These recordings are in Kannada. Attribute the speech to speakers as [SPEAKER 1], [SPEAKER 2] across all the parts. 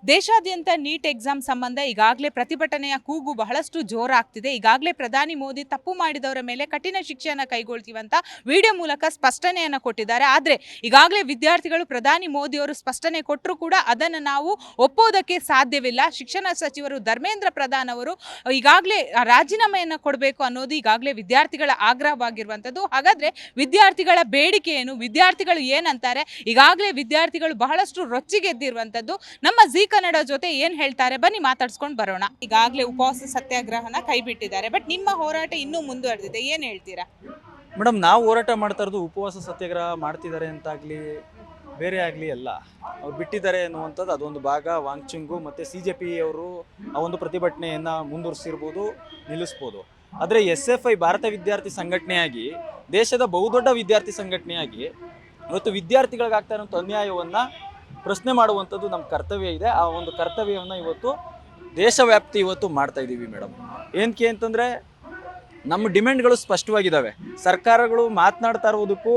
[SPEAKER 1] ದೇಶಾದ್ಯಂತ ನೀಟ್ ಎಕ್ಸಾಮ್ ಸಂಬಂಧ ಈಗಾಗಲೇ ಪ್ರತಿಭಟನೆಯ ಕೂಗು ಬಹಳಷ್ಟು ಜೋರಾಗ್ತಿದೆ. ಈಗಾಗಲೇ ಪ್ರಧಾನಿ ಮೋದಿ ತಪ್ಪು ಮಾಡಿದವರ ಮೇಲೆ ಕಠಿಣ ಶಿಕ್ಷೆಯನ್ನು ಕೈಗೊಳ್ತೀವಂತ ವಿಡಿಯೋ ಮೂಲಕ ಸ್ಪಷ್ಟನೆಯನ್ನು ಕೊಟ್ಟಿದ್ದಾರೆ. ಆದರೆ ಈಗಾಗಲೇ ವಿದ್ಯಾರ್ಥಿಗಳು ಪ್ರಧಾನಿ ಮೋದಿ ಅವರು ಸ್ಪಷ್ಟನೆ ಕೊಟ್ಟರು ಕೂಡ ಅದನ್ನು ನಾವು ಒಪ್ಪೋದಕ್ಕೆ ಸಾಧ್ಯವಿಲ್ಲ. ಶಿಕ್ಷಣ ಸಚಿವರು ಧರ್ಮೇಂದ್ರ ಪ್ರಧಾನ್ ಅವರು ಈಗಾಗಲೇ ರಾಜೀನಾಮೆಯನ್ನು ಕೊಡಬೇಕು ಅನ್ನೋದು ಈಗಾಗಲೇ ವಿದ್ಯಾರ್ಥಿಗಳ ಆಗ್ರಹವಾಗಿರುವಂಥದ್ದು. ಹಾಗಾದರೆ ವಿದ್ಯಾರ್ಥಿಗಳ ಬೇಡಿಕೆ ಏನು, ವಿದ್ಯಾರ್ಥಿಗಳು ಏನಂತಾರೆ, ಈಗಾಗಲೇ ವಿದ್ಯಾರ್ಥಿಗಳು ಬಹಳಷ್ಟು ರೊಚ್ಚಿಗೆದ್ದಿರುವಂಥದ್ದು. ನಮ್ಮ ಜಿ ಕನ್ನಡ ಜೊತೆ ಏನ್ ಹೇಳ್ತಾರೆ ಬನ್ನಿ ಮಾತಾಡ್ಸ್ಕೊಂಡು ಬರೋಣ. ಈಗಾಗಲೇ ಉಪವಾಸ ಸತ್ಯಾಗ್ರಹನ ಕೈ ಬಿಟ್ಟಿದ್ದಾರೆ, ಬಟ್ ನಿಮ್ಮ ಹೋರಾಟ ಇನ್ನೂ ಮುಂದುವರೆದಿದೆ, ಏನ್ ಹೇಳ್ತೀರಾ?
[SPEAKER 2] ಮೇಡಮ್, ನಾವು ಹೋರಾಟ ಮಾಡ್ತಾ ಇರೋದು ಉಪವಾಸ ಸತ್ಯಾಗ್ರಹ ಮಾಡ್ತಿದ್ದಾರೆ ಅಂತಾಗಲಿ ಬೇರೆ ಆಗಲಿ ಅಲ್ಲ, ಅವ್ರು ಬಿಟ್ಟಿದ್ದಾರೆ ಅನ್ನುವಂಥದ್ದು ಅದೊಂದು ಭಾಗ. ವಾಂಗ್ಚುಂಗು ಮತ್ತು CJP ಅವರು ಆ ಒಂದು ಪ್ರತಿಭಟನೆಯನ್ನು ಮುಂದುವರಿಸಿರ್ಬೋದು, ನಿಲ್ಲಿಸ್ಬೋದು. ಆದರೆ SFI ಭಾರತ ವಿದ್ಯಾರ್ಥಿ ಸಂಘಟನೆಯಾಗಿ, ದೇಶದ ಬಹುದೊಡ್ಡ ವಿದ್ಯಾರ್ಥಿ ಸಂಘಟನೆಯಾಗಿ ಇವತ್ತು ವಿದ್ಯಾರ್ಥಿಗಳಿಗಾಗ್ತಾ ಇರೋಂಥ ಅನ್ಯಾಯವನ್ನು ಪ್ರಶ್ನೆ ಮಾಡುವಂಥದ್ದು ನಮ್ಮ ಕರ್ತವ್ಯ ಇದೆ. ಆ ಒಂದು ಕರ್ತವ್ಯವನ್ನು ಇವತ್ತು ದೇಶವ್ಯಾಪ್ತಿ ಇವತ್ತು ಮಾಡ್ತಾ ಇದ್ದೀವಿ ಮೇಡಮ್. ಏನಕ್ಕೆ ಅಂತಂದರೆ ನಮ್ಮ ಡಿಮ್ಯಾಂಡ್ಗಳು ಸ್ಪಷ್ಟವಾಗಿದ್ದಾವೆ. ಸರ್ಕಾರಗಳು ಮಾತನಾಡ್ತಾ ಇರೋದಕ್ಕೂ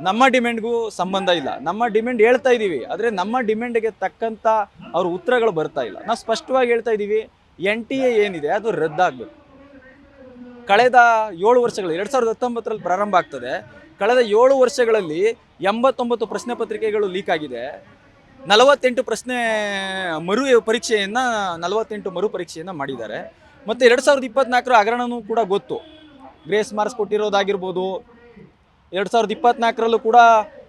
[SPEAKER 2] ನಮ್ಮ ಡಿಮ್ಯಾಂಡ್ಗೂ ಸಂಬಂಧ ಇಲ್ಲ. ನಮ್ಮ ಡಿಮ್ಯಾಂಡ್ ಹೇಳ್ತಾ ಇದ್ದೀವಿ, ಆದರೆ ನಮ್ಮ ಡಿಮ್ಯಾಂಡ್ಗೆ ತಕ್ಕಂಥ ಅವ್ರ ಉತ್ತರಗಳು ಬರ್ತಾ ಇಲ್ಲ. ನಾವು ಸ್ಪಷ್ಟವಾಗಿ ಹೇಳ್ತಾ ಇದ್ದೀವಿ, NTA ಏನಿದೆ ಅದು ರದ್ದಾಗಬೇಕು. ಕಳೆದ 7 ವರ್ಷಗಳು 2019ರಲ್ಲಿ ಪ್ರಾರಂಭ ಆಗ್ತದೆ. ಕಳೆದ 7 ವರ್ಷಗಳಲ್ಲಿ 89 ಪ್ರಶ್ನೆ ಪತ್ರಿಕೆಗಳು ಲೀಕ್ ಆಗಿದೆ. 48 ಪ್ರಶ್ನೆ ಮರು ಪರೀಕ್ಷೆಯನ್ನು ಮಾಡಿದ್ದಾರೆ. ಮತ್ತು 2024 ಹಗರಣನೂ ಕೂಡ ಗೊತ್ತು. Grace marks ಕೊಟ್ಟಿರೋದಾಗಿರ್ಬೋದು. 2024ರಲ್ಲೂ ಕೂಡ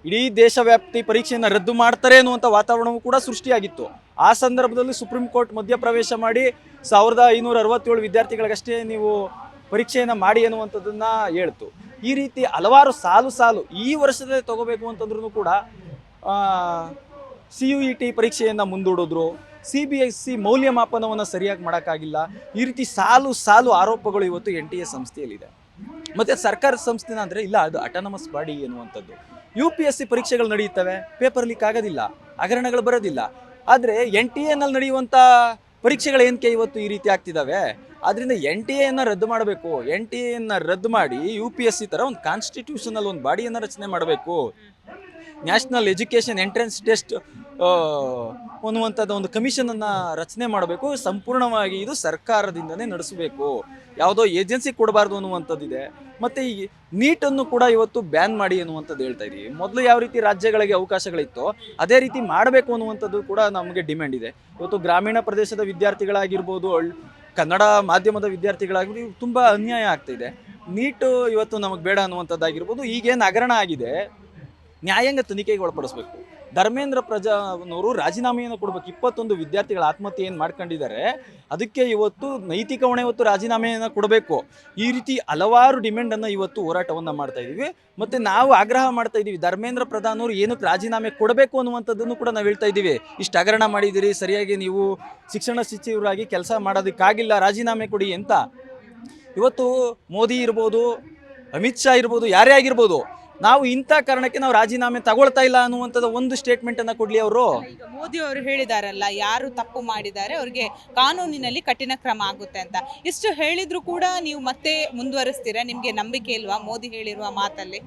[SPEAKER 2] ಇಡೀ ದೇಶವ್ಯಾಪ್ತಿ ಪರೀಕ್ಷೆಯನ್ನು ರದ್ದು ಮಾಡ್ತಾರೆ ಅನ್ನುವಂಥ ವಾತಾವರಣವೂ ಕೂಡ ಸೃಷ್ಟಿಯಾಗಿತ್ತು. ಆ ಸಂದರ್ಭದಲ್ಲಿ ಸುಪ್ರೀಂ ಕೋರ್ಟ್ ಮಧ್ಯಪ್ರವೇಶ ಮಾಡಿ 1567 ವಿದ್ಯಾರ್ಥಿಗಳಿಗಷ್ಟೇ ನೀವು ಪರೀಕ್ಷೆಯನ್ನು ಮಾಡಿ ಅನ್ನುವಂಥದ್ದನ್ನು ಹೇಳ್ತು. ಈ ರೀತಿ ಹಲವಾರು ಸಾಲು ಈ ವರ್ಷದಲ್ಲೇ ತಗೋಬೇಕು ಅಂತಂದ್ರೂ ಕೂಡ CUET ಪರೀಕ್ಷೆಯನ್ನು ಮುಂದೂಡಿದ್ರು. CBSE ಮೌಲ್ಯಮಾಪನವನ್ನು ಸರಿಯಾಗಿ ಮಾಡೋಕ್ಕಾಗಿಲ್ಲ. ಈ ರೀತಿ ಸಾಲು ಆರೋಪಗಳು ಇವತ್ತು NTA ಸಂಸ್ಥೆಯಲ್ಲಿದೆ. ಮತ್ತು ಸರ್ಕಾರದ ಸಂಸ್ಥೆನ ಅಂದರೆ ಇಲ್ಲ, ಅದು ಅಟಾನಮಸ್ ಬಾಡಿ ಎನ್ನುವಂಥದ್ದು. UPSC ಪರೀಕ್ಷೆಗಳು ನಡೆಯುತ್ತವೆ, ಪೇಪರ್ ಲೀಕ್ ಆಗೋದಿಲ್ಲ, ಹಗರಣಗಳು ಬರೋದಿಲ್ಲ. ಆದರೆ NTA-ನಲ್ಲಿ ನಡೆಯುವಂಥ ಪರೀಕ್ಷೆಗಳು ಏನಕ್ಕೆ ಇವತ್ತು ಈ ರೀತಿ ಆಗ್ತಿದ್ದಾವೆ? ಆದ್ದರಿಂದ NTA-ಯನ್ನು ರದ್ದು ಮಾಡಬೇಕು. NTA-ಯನ್ನು ರದ್ದು ಮಾಡಿ UPSC ಥರ ಒಂದು ಕಾನ್ಸ್ಟಿಟ್ಯೂಷನಲ್ ಒಂದು ಬಾಡಿಯನ್ನು ರಚನೆ ಮಾಡಬೇಕು. ನ್ಯಾಷನಲ್ ಎಜುಕೇಷನ್ ಎಂಟ್ರೆನ್ಸ್ ಟೆಸ್ಟ್ ಅನ್ನುವಂಥದ್ದು ಒಂದು ಕಮಿಷನನ್ನು ರಚನೆ ಮಾಡಬೇಕು. ಸಂಪೂರ್ಣವಾಗಿ ಇದು ಸರ್ಕಾರದಿಂದನೇ ನಡೆಸಬೇಕು, ಯಾವುದೋ ಏಜೆನ್ಸಿ ಕೊಡಬಾರ್ದು ಅನ್ನುವಂಥದ್ದಿದೆ. ಮತ್ತು ಈ ನೀಟನ್ನು ಕೂಡ ಇವತ್ತು ಬ್ಯಾನ್ ಮಾಡಿ ಅನ್ನುವಂಥದ್ದು ಹೇಳ್ತಾ ಇದ್ದೀವಿ. ಮೊದಲು ಯಾವ ರೀತಿ ರಾಜ್ಯಗಳಿಗೆ ಅವಕಾಶಗಳಿತ್ತೋ ಅದೇ ರೀತಿ ಮಾಡಬೇಕು ಅನ್ನುವಂಥದ್ದು ಕೂಡ ನಮಗೆ ಡಿಮ್ಯಾಂಡ್ ಇದೆ. ಇವತ್ತು ಗ್ರಾಮೀಣ ಪ್ರದೇಶದ ವಿದ್ಯಾರ್ಥಿಗಳಾಗಿರ್ಬೋದು, ಕನ್ನಡ ಮಾಧ್ಯಮದ ವಿದ್ಯಾರ್ಥಿಗಳಾಗಿರ್ಬೋದು, ತುಂಬ ಅನ್ಯಾಯ ಆಗ್ತಾಯಿದೆ. ನೀಟು ಇವತ್ತು ನಮಗೆ ಬೇಡ ಅನ್ನುವಂಥದ್ದಾಗಿರ್ಬೋದು. ಈಗೇನು ಹಗರಣ ಆಗಿದೆ, ನ್ಯಾಯಾಂಗ ತನಿಖೆಗೆ ಒಳಪಡಿಸ್ಬೇಕು. ಧರ್ಮೇಂದ್ರ ಪ್ರಧಾನವರು ರಾಜೀನಾಮೆಯನ್ನು ಕೊಡಬೇಕು. 21 ವಿದ್ಯಾರ್ಥಿಗಳ ಆತ್ಮಹತ್ಯೆ ಏನು ಮಾಡ್ಕೊಂಡಿದ್ದಾರೆ, ಅದಕ್ಕೆ ಇವತ್ತು ನೈತಿಕ ಹೊಣೆ ಇವತ್ತು ರಾಜೀನಾಮೆಯನ್ನು ಕೊಡಬೇಕು. ಈ ರೀತಿ ಹಲವಾರು ಡಿಮ್ಯಾಂಡನ್ನು ಇವತ್ತು ಹೋರಾಟವನ್ನು ಮಾಡ್ತಾ ಇದ್ದೀವಿ. ಮತ್ತು ನಾವು ಆಗ್ರಹ ಮಾಡ್ತಾ ಇದ್ದೀವಿ, ಧರ್ಮೇಂದ್ರ ಪ್ರಧಾನವರು ಏನಕ್ಕೆ ರಾಜೀನಾಮೆ ಕೊಡಬೇಕು ಅನ್ನುವಂಥದ್ದನ್ನು ಕೂಡ ನಾವು ಹೇಳ್ತಾ ಇದ್ದೀವಿ. ಇಷ್ಟು ಹಗರಣ ಮಾಡಿದ್ದೀರಿ, ಸರಿಯಾಗಿ ನೀವು ಶಿಕ್ಷಣ ಸಚಿವರಾಗಿ ಕೆಲಸ ಮಾಡೋದಕ್ಕಾಗಿಲ್ಲ, ರಾಜೀನಾಮೆ ಕೊಡಿ ಅಂತ. ಇವತ್ತು ಮೋದಿ ಇರ್ಬೋದು, ಅಮಿತ್ ಶಾ ಇರ್ಬೋದು, ಯಾರೇ ಆಗಿರ್ಬೋದು, ನಾವು ಇಂಥ ಕಾರಣಕ್ಕೆ ನಾವು ರಾಜೀನಾಮೆ ತಗೊಳ್ತಾ ಇಲ್ಲ ಅನ್ನುವಂಥದ್ದು ಒಂದು ಸ್ಟೇಟ್ಮೆಂಟನ್ನು ಕೊಡಲಿ ಅವರು.
[SPEAKER 1] ಈಗ ಮೋದಿ ಅವರು ಹೇಳಿದಾರಲ್ಲ, ಯಾರು ತಪ್ಪು ಮಾಡಿದ್ದಾರೆ ಅವ್ರಿಗೆ ಕಾನೂನಿನಲ್ಲಿ ಕಠಿಣ ಕ್ರಮ ಆಗುತ್ತೆ ಅಂತ. ಇಷ್ಟು ಹೇಳಿದ್ರು ಕೂಡ ನೀವು ಮತ್ತೆ ಮುಂದುವರಿಸ್ತೀರಾ? ನಿಮಗೆ ನಂಬಿಕೆ ಇಲ್ವಾ ಮೋದಿ ಹೇಳಿರುವ ಮಾತಲ್ಲಿ?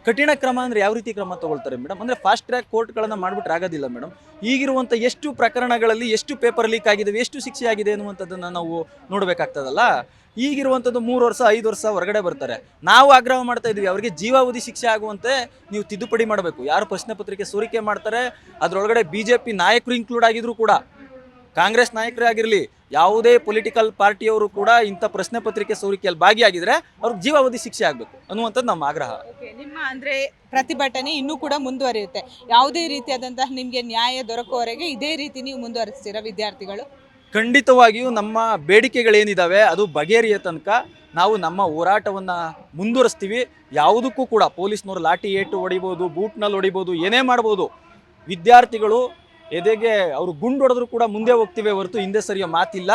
[SPEAKER 2] ಕಠಿಣ ಕ್ರಮ ಅಂದರೆ ಯಾವ ರೀತಿ ಕ್ರಮ ತಗೊಳ್ತಾರೆ ಮೇಡಮ್? ಅಂದರೆ ಫಾಸ್ಟ್ ಟ್ರ್ಯಾಕ್ ಕೋರ್ಟ್ಗಳನ್ನು ಮಾಡಿಬಿಟ್ರೆ ಆಗೋದಿಲ್ಲ ಮೇಡಮ್. ಈಗಿರುವಂಥ ಎಷ್ಟು ಪ್ರಕರಣಗಳಲ್ಲಿ ಎಷ್ಟು ಪೇಪರ್ ಲೀಕ್ ಆಗಿದ್ದಾವೆ, ಎಷ್ಟು ಶಿಕ್ಷೆ ಆಗಿದೆ ಅನ್ನುವಂಥದ್ದನ್ನು ನಾವು ನೋಡಬೇಕಾಗ್ತದಲ್ಲ. ಈಗಿರುವಂಥದ್ದು 3 ವರ್ಷ 5 ವರ್ಷ ಹೊರಗಡೆ ಬರ್ತಾರೆ. ನಾವು ಆಗ್ರಹ ಮಾಡ್ತಾ ಇದ್ದೀವಿ, ಅವರಿಗೆ ಜೀವಾವಧಿ ಶಿಕ್ಷೆ ಆಗುವಂತೆ ನೀವು ತಿದ್ದುಪಡಿ ಮಾಡಬೇಕು. ಯಾರು ಪ್ರಶ್ನೆ ಪತ್ರಿಕೆ ಸೋರಿಕೆ ಮಾಡ್ತಾರೆ ಅದರೊಳಗಡೆ BJP ನಾಯಕರು ಇನ್ಕ್ಲೂಡ್ ಆಗಿದ್ರು ಕೂಡ, ಕಾಂಗ್ರೆಸ್ ನಾಯಕರೇ ಆಗಿರಲಿ, ಯಾವುದೇ ಪೊಲಿಟಿಕಲ್ ಪಾರ್ಟಿಯವರು ಕೂಡ ಇಂಥ ಪ್ರಶ್ನೆ ಪತ್ರಿಕೆ ಸೋರಿಕೆಯಲ್ಲಿ ಭಾಗಿಯಾಗಿದ್ರೆ ಅವ್ರಿಗೆ ಜೀವಾವಧಿ ಶಿಕ್ಷೆ ಆಗಬೇಕು ಅನ್ನುವಂಥದ್ದು ನಮ್ಮ ಆಗ್ರಹ.
[SPEAKER 1] ನಿಮ್ಮ ಅಂದರೆ ಪ್ರತಿಭಟನೆ ಇನ್ನೂ ಕೂಡ ಮುಂದುವರಿಯುತ್ತೆ. ಯಾವುದೇ ರೀತಿಯಾದಂತಹ ನಿಮಗೆ ನ್ಯಾಯ ದೊರಕುವವರೆಗೆ ಇದೇ ರೀತಿ ನೀವು ಮುಂದುವರಿಸ್ತೀರಾ ವಿದ್ಯಾರ್ಥಿಗಳು?
[SPEAKER 2] ಖಂಡಿತವಾಗಿಯೂ ನಮ್ಮ ಬೇಡಿಕೆಗಳೇನಿದ್ದಾವೆ ಅದು ಬಗೆಹರಿಯ ತನಕ ನಾವು ನಮ್ಮ ಹೋರಾಟವನ್ನು ಮುಂದುವರಿಸ್ತೀವಿ. ಯಾವುದಕ್ಕೂ ಕೂಡ ಪೊಲೀಸ್ನವರು ಲಾಠಿ ಏಟು ಹೊಡಿಬೋದು, ಬೂಟ್ನಲ್ಲಿ ಹೊಡಿಬೋದು, ಏನೇ ಮಾಡ್ಬೋದು. ವಿದ್ಯಾರ್ಥಿಗಳು ಎದೆಗೆ ಅವರು ಗುಂಡು ಹೊಡೆದ್ರು ಕೂಡ ಮುಂದೆ ಹೋಗ್ತೀವಿ ಹೊರತು ಹಿಂದೆ ಸರಿಯೋ ಮಾತಿಲ್ಲ.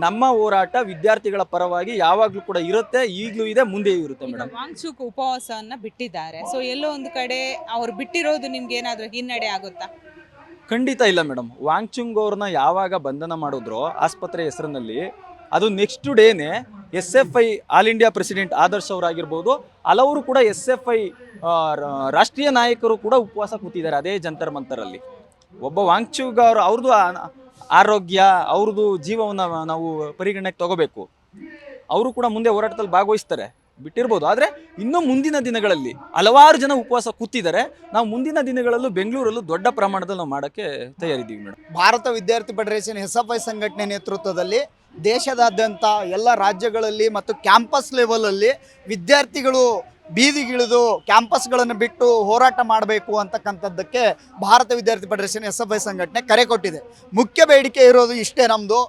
[SPEAKER 2] ನಮ್ಮ ಹೋರಾಟ ವಿದ್ಯಾರ್ಥಿಗಳ ಪರವಾಗಿ ಯಾವಾಗಲೂ ಕೂಡ ಇರುತ್ತೆ, ಈಗಲೂ ಇದೆ, ಮುಂದೆ ಇರುತ್ತೆ ಮೇಡಮ್.
[SPEAKER 1] ವಾಂಗ್ಚುಕ್ ಉಪವಾಸವನ್ನು ಬಿಟ್ಟಿದ್ದಾರೆ. ಸೊ ಎಲ್ಲೋ ಒಂದು ಕಡೆ ಅವ್ರು ಬಿಟ್ಟಿರೋದು ನಿಮ್ಗೆ ಏನಾದರೂ ಹಿನ್ನಡೆ ಆಗುತ್ತಾ?
[SPEAKER 2] ಖಂಡಿತ ಇಲ್ಲ ಮೇಡಮ್. ವಾಂಗ್ಚುಂಗ್ ಅವ್ರನ್ನ ಯಾವಾಗ ಬಂಧನ ಮಾಡಿದ್ರೋ ಆಸ್ಪತ್ರೆ ಹೆಸರಿನಲ್ಲಿ, ಅದು ನೆಕ್ಸ್ಟ್ ಡೇನೇ SFI all India president Adarsh ಅವರಾಗಿರ್ಬೋದು, ಹಲವರು ಕೂಡ SFI ರಾಷ್ಟ್ರೀಯ ನಾಯಕರು ಕೂಡ ಉಪವಾಸ ಕೂತಿದ್ದಾರೆ ಅದೇ ಜಂತರ್ ಮಂತರಲ್ಲಿ. ಒಬ್ಬ ವಾಂಗ್ಚುಗ್ ಅವ್ರದ್ದು ಆರೋಗ್ಯ ಅವ್ರದ್ದು ಜೀವವನ್ನು ನಾವು ಪರಿಗಣನೆಗೆ ತಗೋಬೇಕು. ಅವರು ಕೂಡ ಮುಂದೆ ಹೋರಾಟದಲ್ಲಿ ಭಾಗವಹಿಸ್ತಾರೆ, ಬಿಟ್ಟಿರ್ಬೋದು. ಆದರೆ ಇನ್ನೂ ಮುಂದಿನ ದಿನಗಳಲ್ಲಿ ಹಲವಾರು ಜನ ಉಪವಾಸ ಕೂತಿದ್ದಾರೆ. ನಾವು ಮುಂದಿನ ದಿನಗಳಲ್ಲೂ ಬೆಂಗಳೂರಲ್ಲೂ ದೊಡ್ಡ ಪ್ರಮಾಣದಲ್ಲಿ ನಾವು ಮಾಡೋಕ್ಕೆ ತಯಾರಿದ್ದೀವಿ ಮೇಡಮ್.
[SPEAKER 3] ಭಾರತ ವಿದ್ಯಾರ್ಥಿ ಫೆಡರೇಷನ್ SFI ಸಂಘಟನೆ ನೇತೃತ್ವದಲ್ಲಿ ದೇಶದಾದ್ಯಂತ ಎಲ್ಲ ರಾಜ್ಯಗಳಲ್ಲಿ ಮತ್ತು ಕ್ಯಾಂಪಸ್ ಲೆವೆಲಲ್ಲಿ ವಿದ್ಯಾರ್ಥಿಗಳು ಬೀದಿಗಿಳಿದು ಕ್ಯಾಂಪಸ್ಗಳನ್ನು ಬಿಟ್ಟು ಹೋರಾಟ ಮಾಡಬೇಕು ಅಂತಕ್ಕಂಥದ್ದಕ್ಕೆ ಭಾರತ ವಿದ್ಯಾರ್ಥಿ ಫೆಡರೇಷನ್ SFI ಸಂಘಟನೆ ಕರೆ ಕೊಟ್ಟಿದೆ. ಮುಖ್ಯ ಬೇಡಿಕೆ ಇರೋದು ಇಷ್ಟೇ ನಮ್ಮದು.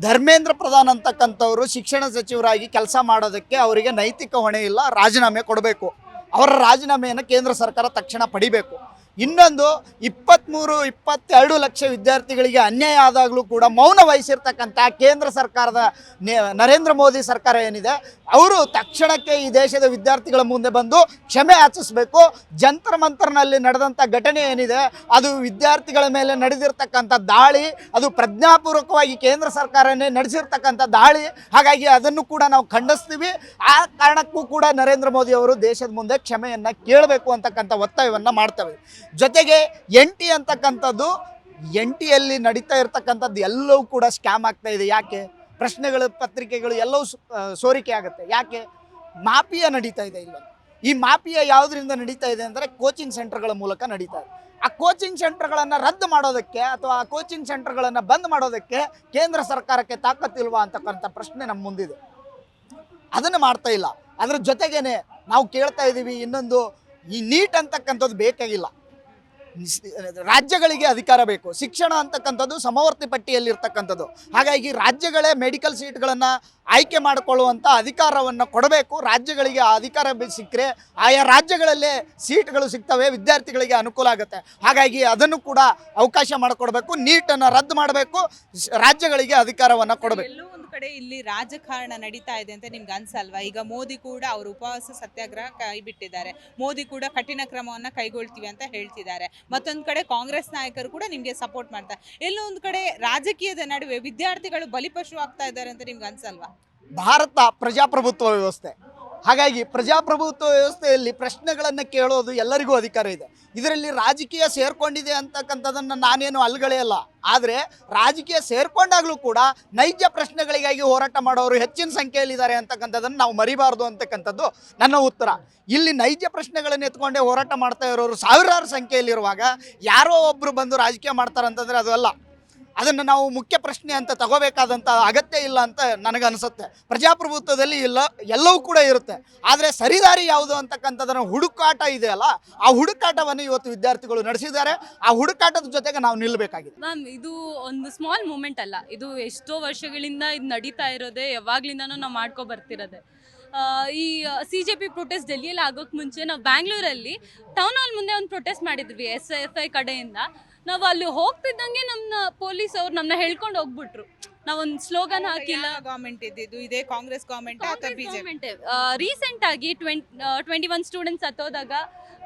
[SPEAKER 3] ಧರ್ಮೇಂದ್ರ ಪ್ರಧಾನ್ ಅಂತಕ್ಕಂಥವರು ಶಿಕ್ಷಣ ಸಚಿವರಾಗಿ ಕೆಲಸ ಮಾಡೋದಕ್ಕೆ ಅವರಿಗೆ ನೈತಿಕ ಹೊಣೆ ಇಲ್ಲ, ರಾಜೀನಾಮೆ ಕೊಡಬೇಕು. ಅವರ ರಾಜೀನಾಮೆಯನ್ನು ಕೇಂದ್ರ ಸರ್ಕಾರ ತಕ್ಷಣ ಪಡಿಬೇಕು. ಇನ್ನೊಂದು 23-22 ಲಕ್ಷ ವಿದ್ಯಾರ್ಥಿಗಳಿಗೆ ಅನ್ಯಾಯ ಆದಾಗಲೂ ಕೂಡ ಮೌನ ವಹಿಸಿರ್ತಕ್ಕಂಥ ಕೇಂದ್ರ ಸರ್ಕಾರದ ನರೇಂದ್ರ ಮೋದಿ ಸರ್ಕಾರ ಏನಿದೆ, ಅವರು ತಕ್ಷಣಕ್ಕೆ ಈ ದೇಶದ ವಿದ್ಯಾರ್ಥಿಗಳ ಮುಂದೆ ಬಂದು ಕ್ಷಮೆ ಯಾಚಿಸಬೇಕು. ಜಂತರ್ ಮಂತರ್ನಲ್ಲಿ ನಡೆದಂಥ ಘಟನೆ ಏನಿದೆ, ಅದು ವಿದ್ಯಾರ್ಥಿಗಳ ಮೇಲೆ ನಡೆದಿರ್ತಕ್ಕಂಥ ದಾಳಿ, ಅದು ಪ್ರಜ್ಞಾಪೂರ್ವಕವಾಗಿ ಕೇಂದ್ರ ಸರ್ಕಾರನೇ ನಡೆಸಿರ್ತಕ್ಕಂಥ ದಾಳಿ. ಹಾಗಾಗಿ ಅದನ್ನು ಕೂಡ ನಾವು ಖಂಡಿಸ್ತೀವಿ. ಆ ಕಾರಣಕ್ಕೂ ಕೂಡ ನರೇಂದ್ರ ಮೋದಿ ಅವರು ದೇಶದ ಮುಂದೆ ಕ್ಷಮೆಯನ್ನು ಕೇಳಬೇಕು ಅಂತಕ್ಕಂಥ ಒತ್ತಾಯವನ್ನು ಮಾಡ್ತೇವೆ. ಜೊತೆಗೆ NT ಅಂತಕ್ಕಂಥದ್ದು, NTಯಲ್ಲಿ ನಡೀತಾ ಇರ್ತಕ್ಕಂಥದ್ದು ಎಲ್ಲವೂ ಕೂಡ ಸ್ಕ್ಯಾಮ್ ಆಗ್ತಾ ಇದೆ. ಯಾಕೆ? ಪ್ರಶ್ನೆಗಳು, ಪತ್ರಿಕೆಗಳು ಎಲ್ಲವೂ ಸೋರಿಕೆ ಆಗುತ್ತೆ. ಯಾಕೆ? ಮಾಫಿಯಾ ನಡೀತಾ ಇದೆ ಇಲ್ಲ. ಈ ಮಾಫಿಯಾ ಯಾವುದರಿಂದ ನಡೀತಾ ಇದೆ ಅಂದರೆ ಕೋಚಿಂಗ್ ಸೆಂಟರ್ಗಳ ಮೂಲಕ ನಡೀತಾ ಇದೆ. ಆ ಕೋಚಿಂಗ್ ಸೆಂಟರ್ಗಳನ್ನು ರದ್ದು ಮಾಡೋದಕ್ಕೆ ಅಥವಾ ಆ ಕೋಚಿಂಗ್ ಸೆಂಟರ್ಗಳನ್ನು ಬಂದ್ ಮಾಡೋದಕ್ಕೆ ಕೇಂದ್ರ ಸರ್ಕಾರಕ್ಕೆ ತಾಕತ್ತಿಲ್ವಾ ಅಂತಕ್ಕಂಥ ಪ್ರಶ್ನೆ ನಮ್ಮ ಮುಂದಿದೆ. ಅದನ್ನು ಮಾಡ್ತಾ ಇಲ್ಲ. ಅದ್ರ ಜೊತೆಗೇನೆ ನಾವು ಕೇಳ್ತಾ ಇದ್ದೀವಿ, ಇನ್ನೊಂದು ಈ ನೀಟ್ ಅಂತಕ್ಕಂಥದ್ದು ಬೇಕಾಗಿಲ್ಲ, ರಾಜ್ಯಗಳಿಗೆ ಅಧಿಕಾರ ಬೇಕು. ಶಿಕ್ಷಣ ಅಂತಕ್ಕಂಥದ್ದು ಸಮವರ್ತಿ ಪಟ್ಟಿಯಲ್ಲಿರ್ತಕ್ಕಂಥದ್ದು. ಹಾಗಾಗಿ ರಾಜ್ಯಗಳೇ ಮೆಡಿಕಲ್ ಸೀಟ್ಗಳನ್ನು ಆಯ್ಕೆ ಮಾಡಿಕೊಳ್ಳುವಂಥ ಅಧಿಕಾರವನ್ನು ಕೊಡಬೇಕು. ರಾಜ್ಯಗಳಿಗೆ ಆ ಅಧಿಕಾರ ಸಿಕ್ಕರೆ ಆಯಾ ರಾಜ್ಯಗಳಲ್ಲೇ ಸೀಟ್ಗಳು ಸಿಗ್ತವೆ, ವಿದ್ಯಾರ್ಥಿಗಳಿಗೆ ಅನುಕೂಲ ಆಗುತ್ತೆ. ಹಾಗಾಗಿ ಅದನ್ನು ಕೂಡ ಅವಕಾಶ ಮಾಡಿಕೊಡ್ಬೇಕು. ನೀಟನ್ನು ರದ್ದು ಮಾಡಬೇಕು, ರಾಜ್ಯಗಳಿಗೆ ಅಧಿಕಾರವನ್ನು ಕೊಡಬೇಕು.
[SPEAKER 1] ಎಲ್ಲೋ ಒಂದು ಕಡೆ ಇಲ್ಲಿ ರಾಜಕಾರಣ ನಡೀತಾ ಇದೆ ಅಂತ ನಿಮ್ಗೆ ಅನ್ಸಲ್ವಾ? ಈಗ ಮೋದಿ ಕೂಡ ಅವರು ಉಪವಾಸ ಸತ್ಯಾಗ್ರಹ ಕೈಬಿಟ್ಟಿದ್ದಾರೆ, ಮೋದಿ ಕೂಡ ಕಠಿಣ ಕ್ರಮವನ್ನು ಕೈಗೊಳ್ತೀವಿ ಅಂತ ಹೇಳ್ತಿದ್ದಾರೆ. ಮತ್ತೊಂದು ಕಡೆ ಕಾಂಗ್ರೆಸ್ ನಾಯಕರು ಕೂಡ ನಿಮಗೆ ಸಪೋರ್ಟ್ ಮಾಡ್ತಾರೆ. ಎಲ್ಲೋ ಒಂದು ಕಡೆ ರಾಜಕೀಯದ ನಡುವೆ ವಿದ್ಯಾರ್ಥಿಗಳು ಬಲಿಪಶು ಆಗ್ತಾ ಇದ್ದಾರೆ ಅಂತ ನಿಮ್ಗೆ ಅನ್ಸಲ್ವಾ?
[SPEAKER 3] ಭಾರತ ಪ್ರಜಾಪ್ರಭುತ್ವ ವ್ಯವಸ್ಥೆ. ಹಾಗಾಗಿ ಪ್ರಜಾಪ್ರಭುತ್ವ ವ್ಯವಸ್ಥೆಯಲ್ಲಿ ಪ್ರಶ್ನೆಗಳನ್ನು ಕೇಳೋದು ಎಲ್ಲರಿಗೂ ಅಧಿಕಾರ ಇದೆ. ಇದರಲ್ಲಿ ರಾಜಕೀಯ ಸೇರ್ಕೊಂಡಿದೆ ಅಂತಕ್ಕಂಥದ್ದನ್ನು ನಾನೇನು ಅಲ್ಗಳೆಯಲ್ಲ. ಆದರೆ ರಾಜಕೀಯ ಸೇರ್ಕೊಂಡಾಗಲೂ ಕೂಡ ನೈಜ ಪ್ರಶ್ನೆಗಳಿಗಾಗಿ ಹೋರಾಟ ಮಾಡೋರು ಹೆಚ್ಚಿನ ಸಂಖ್ಯೆಯಲ್ಲಿದ್ದಾರೆ ಅಂತಕ್ಕಂಥದ್ದನ್ನು ನಾವು ಮರಿಬಾರ್ದು ಅಂತಕ್ಕಂಥದ್ದು ನನ್ನ ಉತ್ತರ. ಇಲ್ಲಿ ನೈಜ ಪ್ರಶ್ನೆಗಳನ್ನು ಎತ್ಕೊಂಡೇ ಹೋರಾಟ ಮಾಡ್ತಾ ಇರೋರು ಸಾವಿರಾರು ಸಂಖ್ಯೆಯಲ್ಲಿರುವಾಗ ಯಾರೋ ಒಬ್ಬರು ಬಂದು ರಾಜಕೀಯ ಮಾಡ್ತಾರಂತಂದರೆ ಅದು ಅಲ್ಲ. ಅದನ್ನು ನಾವು ಮುಖ್ಯ ಪ್ರಶ್ನೆ ಅಂತ ತಗೋಬೇಕಾದಂಥ ಅಗತ್ಯ ಇಲ್ಲ ಅಂತ ನನಗನ್ಸುತ್ತೆ. ಪ್ರಜಾಪ್ರಭುತ್ವದಲ್ಲಿ ಎಲ್ಲವೂ ಕೂಡ ಇರುತ್ತೆ. ಆದರೆ ಸರಿದಾರಿ ಯಾವುದು ಅಂತಕ್ಕಂಥದ್ದನ್ನು ಹುಡುಕಾಟ ಇದೆಯಲ್ಲ, ಆ ಹುಡುಕಾಟವನ್ನು ಇವತ್ತು ವಿದ್ಯಾರ್ಥಿಗಳು ನಡೆಸಿದ್ದಾರೆ. ಆ ಹುಡುಕಾಟದ ಜೊತೆಗೆ ನಾವು ನಿಲ್ಲಬೇಕಾಗಿದೆ.
[SPEAKER 4] ಮ್ಯಾಮ್, ಇದು ಒಂದು ಸ್ಮಾಲ್ ಮೂಮೆಂಟ್ ಅಲ್ಲ, ಇದು ಎಷ್ಟೋ ವರ್ಷಗಳಿಂದ ಇದು ನಡೀತಾ ಇರೋದೇ, ಯಾವಾಗ್ಲಿಂದನೂ ನಾವು ಮಾಡ್ಕೊ ಬರ್ತಿರೋದೆ. ಈ CJP ಪ್ರೊಟೆಸ್ಟ್ ಡೆಲ್ಲಿಯಲ್ಲಿ ಆಗೋಕ್ಕೆ ಮುಂಚೆ ನಾವು ಬ್ಯಾಂಗ್ಳೂರಲ್ಲಿ ಟೌನ್ ಹಾಲ್ ಮುಂದೆ ಒಂದು ಪ್ರೊಟೆಸ್ಟ್ ಮಾಡಿದ್ವಿ SFI ಕಡೆಯಿಂದ. ನಾವು ಅಲ್ಲಿ ಹೋಗ್ತಿದ್ದಂಗೆ ನಮ್ಮ ಪೊಲೀಸ್ ಅವ್ರು ನಮ್ಮನ್ನ ಹೇಳ್ಕೊಂಡು ಹೋಗ್ಬಿಟ್ರು. ನಾವೊಂದು ಸ್ಲೋಗನ್ ಹಾಕಿಲ್ಲ.
[SPEAKER 1] ಗವರ್ಮೆಂಟ್ ಇದ್ದಿದ್ದು ಇದೇ ಕಾಂಗ್ರೆಸ್ ಗವರ್ಮೆಂಟ್ ಅಥವಾ ಬಿಜೆಪಿ?
[SPEAKER 4] ರೀಸೆಂಟ್ ಆಗಿ 21 ಸ್ಟೂಡೆಂಟ್ಸ್ ಹತ್ತೋದಾಗ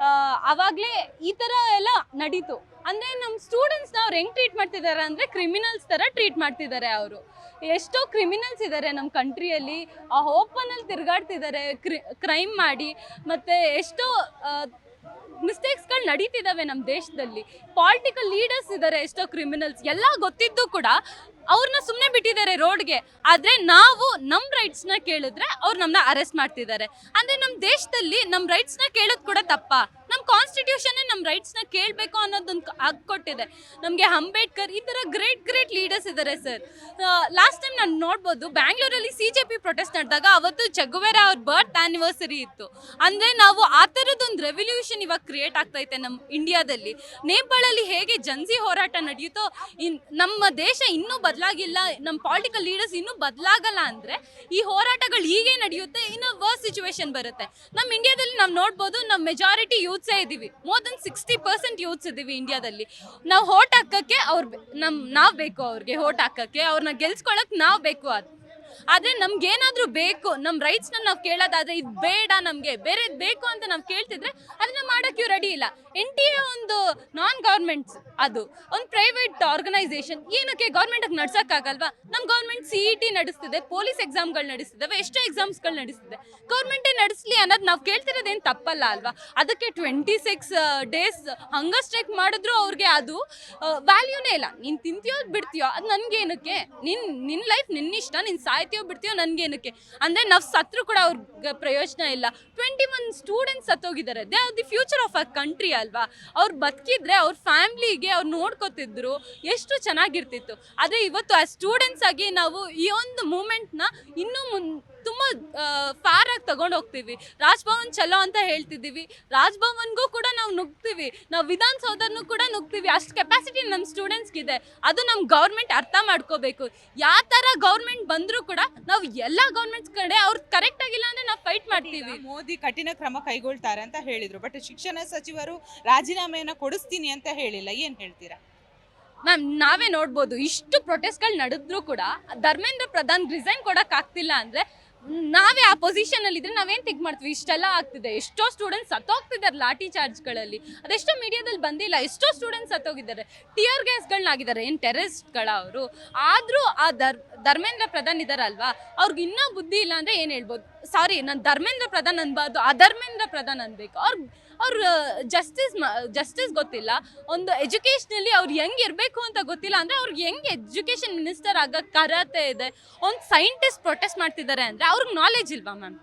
[SPEAKER 4] ಅವಾಗಲೇ ಈ ಥರ ಎಲ್ಲ ನಡೀತು. ಅಂದರೆ ನಮ್ಮ ಸ್ಟೂಡೆಂಟ್ಸ್ನ ಅವ್ರು ಹೆಂಗೆ ಟ್ರೀಟ್ ಮಾಡ್ತಿದ್ದಾರೆ ಅಂದರೆ ಕ್ರಿಮಿನಲ್ಸ್ ಥರ ಟ್ರೀಟ್ ಮಾಡ್ತಿದ್ದಾರೆ. ಅವರು ಎಷ್ಟೋ ಕ್ರಿಮಿನಲ್ಸ್ ಇದ್ದಾರೆ ನಮ್ಮ ಕಂಟ್ರಿಯಲ್ಲಿ, ಓಪನಲ್ಲಿ ತಿರುಗಾಡ್ತಿದ್ದಾರೆ ಕ್ರೈಮ್ ಮಾಡಿ. ಮತ್ತು ಎಷ್ಟೋ ಮಿಸ್ಟೇಕ್ಸ್ಗಳು ನಡೀತಿದ್ದಾವೆ ನಮ್ಮ ದೇಶದಲ್ಲಿ. ಪಾಲಿಟಿಕಲ್ ಲೀಡರ್ಸ್ ಇದ್ದಾರೆ, ಎಷ್ಟೋ ಕ್ರಿಮಿನಲ್ಸ್, ಎಲ್ಲ ಗೊತ್ತಿದ್ದು ಕೂಡ ಅವ್ರನ್ನ ಸುಮ್ಮನೆ ಬಿಟ್ಟಿದ್ದಾರೆ ರೋಡ್ಗೆ. ಆದರೆ ನಾವು ನಮ್ಮ ರೈಟ್ಸ್ನ ಕೇಳಿದ್ರೆ ಅವ್ರು ನಮ್ಮನ್ನ ಅರೆಸ್ಟ್ ಮಾಡ್ತಿದ್ದಾರೆ. ಅಂದರೆ ನಮ್ಮ ದೇಶದಲ್ಲಿ ನಮ್ಮ ರೈಟ್ಸ್ನ ಕೇಳೋದು ಕೂಡ ತಪ್ಪಾ? ನಮ್ಮ ಕಾನ್ಸ್ಟಿಟ್ಯೂಷನ್ನೇ ನಮ್ಮ ರೈಟ್ಸ್ನ ಕೇಳಬೇಕು ಅನ್ನೋದೊಂದು ಕೊಟ್ಟಿದೆ ನಮಗೆ. ಅಂಬೇಡ್ಕರ್, ಈ ಥರ ಗ್ರೇಟ್ ಲೀಡರ್ಸ್ ಇದ್ದಾರೆ ಸರ್. ಲಾಸ್ಟ್ ಟೈಮ್ ನಾನು ನೋಡ್ಬೋದು, ಬ್ಯಾಂಗ್ಳೂರಲ್ಲಿ CJP ಪ್ರೊಟೆಸ್ಟ್ ನಡೆದಾಗ ಅವತ್ತು ಚೆಗುವೆರಾ ಅವ್ರ ಬರ್ತ್ ಆ್ಯನಿವರ್ಸರಿ ಇತ್ತು. ಅಂದರೆ ನಾವು ಆ ಥರದ್ದೊಂದು ರೆವಲ್ಯೂಷನ್ ಇವಾಗ ಕ್ರಿಯೇಟ್ ಆಗ್ತೈತೆ ನಮ್ಮ ಇಂಡಿಯಾದಲ್ಲಿ. ನೇಪಾಳಲ್ಲಿ ಹೇಗೆ ಜನ್ಸಿ ಹೋರಾಟ ನಡೆಯುತ್ತೋ, ನಮ್ಮ ದೇಶ ಇನ್ನೂ ಬದಲಾಗಿಲ್ಲ, ನಮ್ಮ ಪೊಲಿಟಿಕಲ್ ಲೀಡರ್ಸ್ ಇನ್ನೂ ಬದಲಾಗಲ್ಲ ಅಂದರೆ ಈ ಹೋರಾಟಗಳು ಹೀಗೆ ನಡೆಯುತ್ತೆ, ಇನ್ನೂ ವರ್ಸ್ ಸಿಚುವೇಶನ್ ಬರುತ್ತೆ. ನಮ್ಮ ಇಂಡಿಯಾದಲ್ಲಿ ನಾವು ನೋಡ್ಬೋದು, ನಮ್ಮ ಮೆಜಾರಿಟಿ ಯೂತ್ಸೇ ಇದ್ದೀವಿ. ಮೋರ್ ದೆನ್ 60% ಯೂತ್ಸ್ ಇದ್ದೀವಿ ಇಂಡಿಯಾದಲ್ಲಿ. ನಾವು ಹೋಟ್ ಹಾಕೋಕ್ಕೆ ನಾವು ಬೇಕು, ಅವ್ರಿಗೆ ಹೋಟ್ ಹಾಕೋಕ್ಕೆ, ಅವ್ರನ್ನ ಗೆಲ್ಸ್ಕೊಳ್ಳೋಕೆ ನಾವು ಬೇಕು. ಅದು ಆದರೆ ನಮ್ಗೇನಾದರೂ ಬೇಕು, ನಮ್ಮ ರೈಟ್ಸ್ನ ನಾವು ಕೇಳೋದಾದ್ರೆ ಇದು ಬೇಡ, ನಮಗೆ ಬೇರೆದು ಬೇಕು ಅಂತ ನಾವು ಕೇಳ್ತಿದ್ರೆ ಅದನ್ನ ಮಾಡೋಕ್ಕೆ ರೆಡಿ ಇಲ್ಲ. NTA ಒಂದು ನಾನ್ ಗೌರ್ಮೆಂಟ್ಸ್, ಅದು ಒಂದು ಪ್ರೈವೇಟ್ ಆರ್ಗನೈಸೇಷನ್, ಏನಕ್ಕೆ ಗೌರ್ಮೆಂಟಿಗೆ ನಡ್ಸೋಕ್ಕಾಗಲ್ವಾ? ನಮ್ಮ ಗೌರ್ಮೆಂಟ್ CET ನಡೆಸ್ತಿದೆ, ಪೊಲೀಸ್ ಎಕ್ಸಾಮ್ಗಳು ನಡೆಸ್ತಿದ್ದಾವೆ, ಎಷ್ಟೋ ಎಕ್ಸಾಮ್ಸ್ಗಳು ನಡೆಸ್ತಿದೆ. ಗೌರ್ಮೆಂಟೇ ನಡೆಸಲಿ ಅನ್ನೋದು ನಾವು ಕೇಳ್ತಿರೋದೇನು ತಪ್ಪಲ್ಲ ಅಲ್ವಾ? ಅದಕ್ಕೆ 26 ಡೇಸ್ ಹಂಗರ್ ಸ್ಟ್ರೈಕ್ ಮಾಡಿದ್ರು ಅವ್ರಿಗೆ ಅದು ವ್ಯಾಲ್ಯೂನೇ ಇಲ್ಲ. ನೀನು ತಿಂತೀಯೋ ಬಿಡ್ತೀಯೋ ಅದು ನನಗೇನಕ್ಕೆ? ನಿನ್ನ ಲೈಫ್ ನಿನ್ನಿಷ್ಟ, ನೀನು ಸಾಯ್ತೀಯೋ ಬಿಡ್ತೀಯೋ ನನಗೇನಕ್ಕೆ? ಅಂದರೆ ನಾವು ಸತ್ರು ಕೂಡ ಅವ್ರಿಗೆ ಪ್ರಯೋಜನ ಇಲ್ಲ. 21 ಸ್ಟೂಡೆಂಟ್ಸ್ ಸತ್ತೋಗಿದ್ದಾರೆ. They are the future of a country ಅಲ್ವಾ? ಅವ್ರು ಬದುಕಿದ್ರೆ ಅವ್ರ ಫ್ಯಾಮ್ಲಿಗೆ ಅವ್ರು ನೋಡ್ಕೋತಿದ್ರು, ಎಷ್ಟು ಚೆನ್ನಾಗಿರ್ತಿತ್ತು. ಆದರೆ ಇವತ್ತು ಆ ಸ್ಟೂಡೆಂಟ್ಸ್ ಆಗಿ ನಾವು ಈ ಒಂದು ಮೂಮೆಂಟ್ನ ಇನ್ನೂ ತುಂಬ ಫಾರ್ ಆಗಿ ತಗೊಂಡು ಹೋಗ್ತೀವಿ. ರಾಜ್ಭವನ್ ಚಲೋ ಅಂತ ಹೇಳ್ತಿದ್ದೀವಿ, ರಾಜ್ಭವನ್ಗೂ ಕೂಡ ನಾವು ನುಗ್ತೀವಿ, ನಾವು ವಿಧಾನಸೌಧನೂ ಕೂಡ ನುಗ್ತೀವಿ. ಅಷ್ಟು ಕೆಪಾಸಿಟಿ ನಮ್ಮ ಸ್ಟೂಡೆಂಟ್ಸ್ಗಿದೆ. ಅದು ನಮ್ಮ ಗೌರ್ಮೆಂಟ್ ಅರ್ಥ ಮಾಡ್ಕೋಬೇಕು. ಯಾವ ಥರ ಗೌರ್ಮೆಂಟ್ ಬಂದರೂ ಕೂಡ ನಾವು ಎಲ್ಲ ಗೌರ್ಮೆಂಟ್ಸ್ ಕಡೆ ಅವ್ರು ಕರೆಕ್ಟ್ ಆಗಿಲ್ಲ ಅಂದರೆ ನಾವು ಫೈಟ್ ಮಾಡ್ತೀವಿ.
[SPEAKER 1] ಮೋದಿ ಕಠಿಣ ಕ್ರಮ ಕೈಗೊಳ್ತಾರೆ ಅಂತ ಹೇಳಿದ್ರು, ಬಟ್ ಶಿಕ್ಷಣ ಸಚಿವರು ರಾಜೀನಾಮೆಯನ್ನು ಕೊಡಿಸ್ತೀನಿ ಅಂತ ಹೇಳಿಲ್ಲ. ಏನು ಹೇಳ್ತೀರಾ
[SPEAKER 4] ಮ್ಯಾಮ್? ನಾವೇ ನೋಡ್ಬೋದು, ಇಷ್ಟು ಪ್ರೊಟೆಸ್ಟ್ಗಳು ನಡೆದ್ರು ಕೂಡ ಧರ್ಮೇಂದ್ರ ಪ್ರಧಾನ್ ರಿಸೈನ್ ಕೊಡೋಕ್ಕಾಗ್ತಿಲ್ಲ ಅಂದರೆ ನಾವೇ ಆ ಪೊಸಿಷನಲ್ಲಿ ಇದ್ರೆ ನಾವೇನು ಥಿಂಕ್ ಮಾಡ್ತೀವಿ? ಇಷ್ಟೆಲ್ಲ ಆಗ್ತಿದೆ, ಎಷ್ಟೋ ಸ್ಟೂಡೆಂಟ್ಸ್ ಸತ್ತೋಗ್ತಿದ್ದಾರೆ ಲಾಠಿ ಚಾರ್ಜ್ಗಳಲ್ಲಿ, ಅದೆಷ್ಟೋ ಮೀಡಿಯಾದಲ್ಲಿ ಬಂದಿಲ್ಲ. ಎಷ್ಟೋ ಸ್ಟೂಡೆಂಟ್ಸ್ ಸತ್ತೋಗಿದ್ದಾರೆ, ಟಿಯರ್ ಗ್ಯಾಸ್ಗಳನ್ನಾಗಿದ್ದಾರೆ, ಏನು ಟೆರರಿಸ್ಟ್ಗಳ ಅವರು. ಆದರೂ ಆ ಧರ್ಮೇಂದ್ರ ಪ್ರಧಾನ್ ಇದ್ದಾರಲ್ವಾ, ಅವ್ರಿಗೆ ಇನ್ನೂ ಬುದ್ಧಿ ಇಲ್ಲ ಅಂದರೆ ಏನು ಹೇಳ್ಬೋದು? ಸಾರಿ, ನಾನು ಧರ್ಮೇಂದ್ರ ಪ್ರಧಾನ್ ಅನ್ಬಾರ್ದು, ಅಧರ್ಮೇಂದ್ರ ಪ್ರಧಾನ್ ಅನ್ಬೇಕು. ಅವ್ರು ಜಸ್ಟಿಸ್ ಗೊತ್ತಿಲ್ಲ, ಒಂದು ಎಜುಕೇಷನಲ್ಲಿ ಅವ್ರು ಹೆಂಗೆ ಇರಬೇಕು ಅಂತ ಗೊತ್ತಿಲ್ಲ. ಅಂದರೆ ಅವ್ರಿಗೆ ಹೆಂಗೆ ಎಜುಕೇಷನ್ ಮಿನಿಸ್ಟರ್ ಆಗೋಕ್ಕೆ ಅರ್ಹತೆ ಇದೆ? ಒಂದು ಸೈಂಟಿಸ್ಟ್ ಪ್ರೊಟೆಸ್ಟ್ ಮಾಡ್ತಿದ್ದಾರೆ ಅಂದರೆ ಅವ್ರಿಗೆ ನಾಲೆಜ್ ಇಲ್ವಾ ಮ್ಯಾಮ್?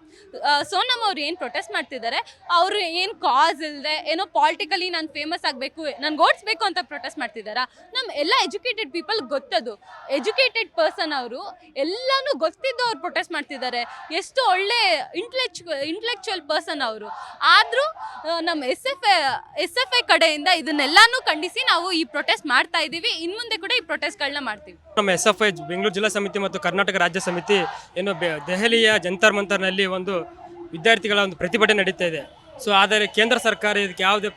[SPEAKER 4] ಸೋನಮ್ ಅವ್ರು ಏನು ಪ್ರೊಟೆಸ್ಟ್ ಮಾಡ್ತಿದ್ದಾರೆ, ಅವರು ಏನು ಕಾಸ್ ಇಲ್ಲದೆ ಏನೋ ಪಾಲಿಟಿಕಲಿ ನಾನು ಫೇಮಸ್ ಆಗಬೇಕು, ನನಗೆ ಓಡಿಸ್ಬೇಕು ಅಂತ ಪ್ರೊಟೆಸ್ಟ್ ಮಾಡ್ತಿದ್ದಾರಾ? ನಮ್ಮ ಎಲ್ಲ ಎಜುಕೇಟೆಡ್ ಪೀಪಲ್ ಗೊತ್ತದು. ಎಜುಕೇಟೆಡ್ ಪರ್ಸನ್ ಅವರು ಎಲ್ಲನೂ ಗೊತ್ತಿದ್ದು ಅವ್ರು ಪ್ರೊಟೆಸ್ಟ್ ಮಾಡ್ತಿದ್ದಾರೆ. ಎಷ್ಟು ಒಳ್ಳೆ ಇಂಟೆಲೆಕ್ಚುಯಲ್ ಪರ್ಸನ್ ಅವರು. ಆದರೂ ನಮ್ಮ SFI ಕಡೆಯಿಂದ ಇದನ್ನೆಲ್ಲಾನು ಖಂಡಿಸಿ ನಾವು ಈ ಪ್ರೊಟೆಸ್ಟ್ ಮಾಡ್ತಾ ಇದ್ದೀವಿ. ಇನ್ನು ಮುಂದೆ ಕೂಡ ಈ ಪ್ರೊಟೆಸ್ಟ್ಗಳನ್ನ ಮಾಡ್ತೀವಿ.
[SPEAKER 5] ನಮ್ಮ SFI ಬೆಂಗಳೂರು ಜಿಲ್ಲಾ ಸಮಿತಿ ಮತ್ತು ಕರ್ನಾಟಕ ರಾಜ್ಯ ಸಮಿತಿ ಏನು ದೆಹಲಿಯ ಜಂತರ್ ಮಂತರ್ನಲ್ಲಿ ಒಂದು ವಿದ್ಯಾರ್ಥಿಗಳ ಒಂದು ಪ್ರತಿಭಟನೆ ನಡೀತಾ ಇದೆ. ಸೊ ಆದರೆ ಕೇಂದ್ರ ಸರ್ಕಾರ ಇದಕ್ಕೆ ಯಾವುದೇ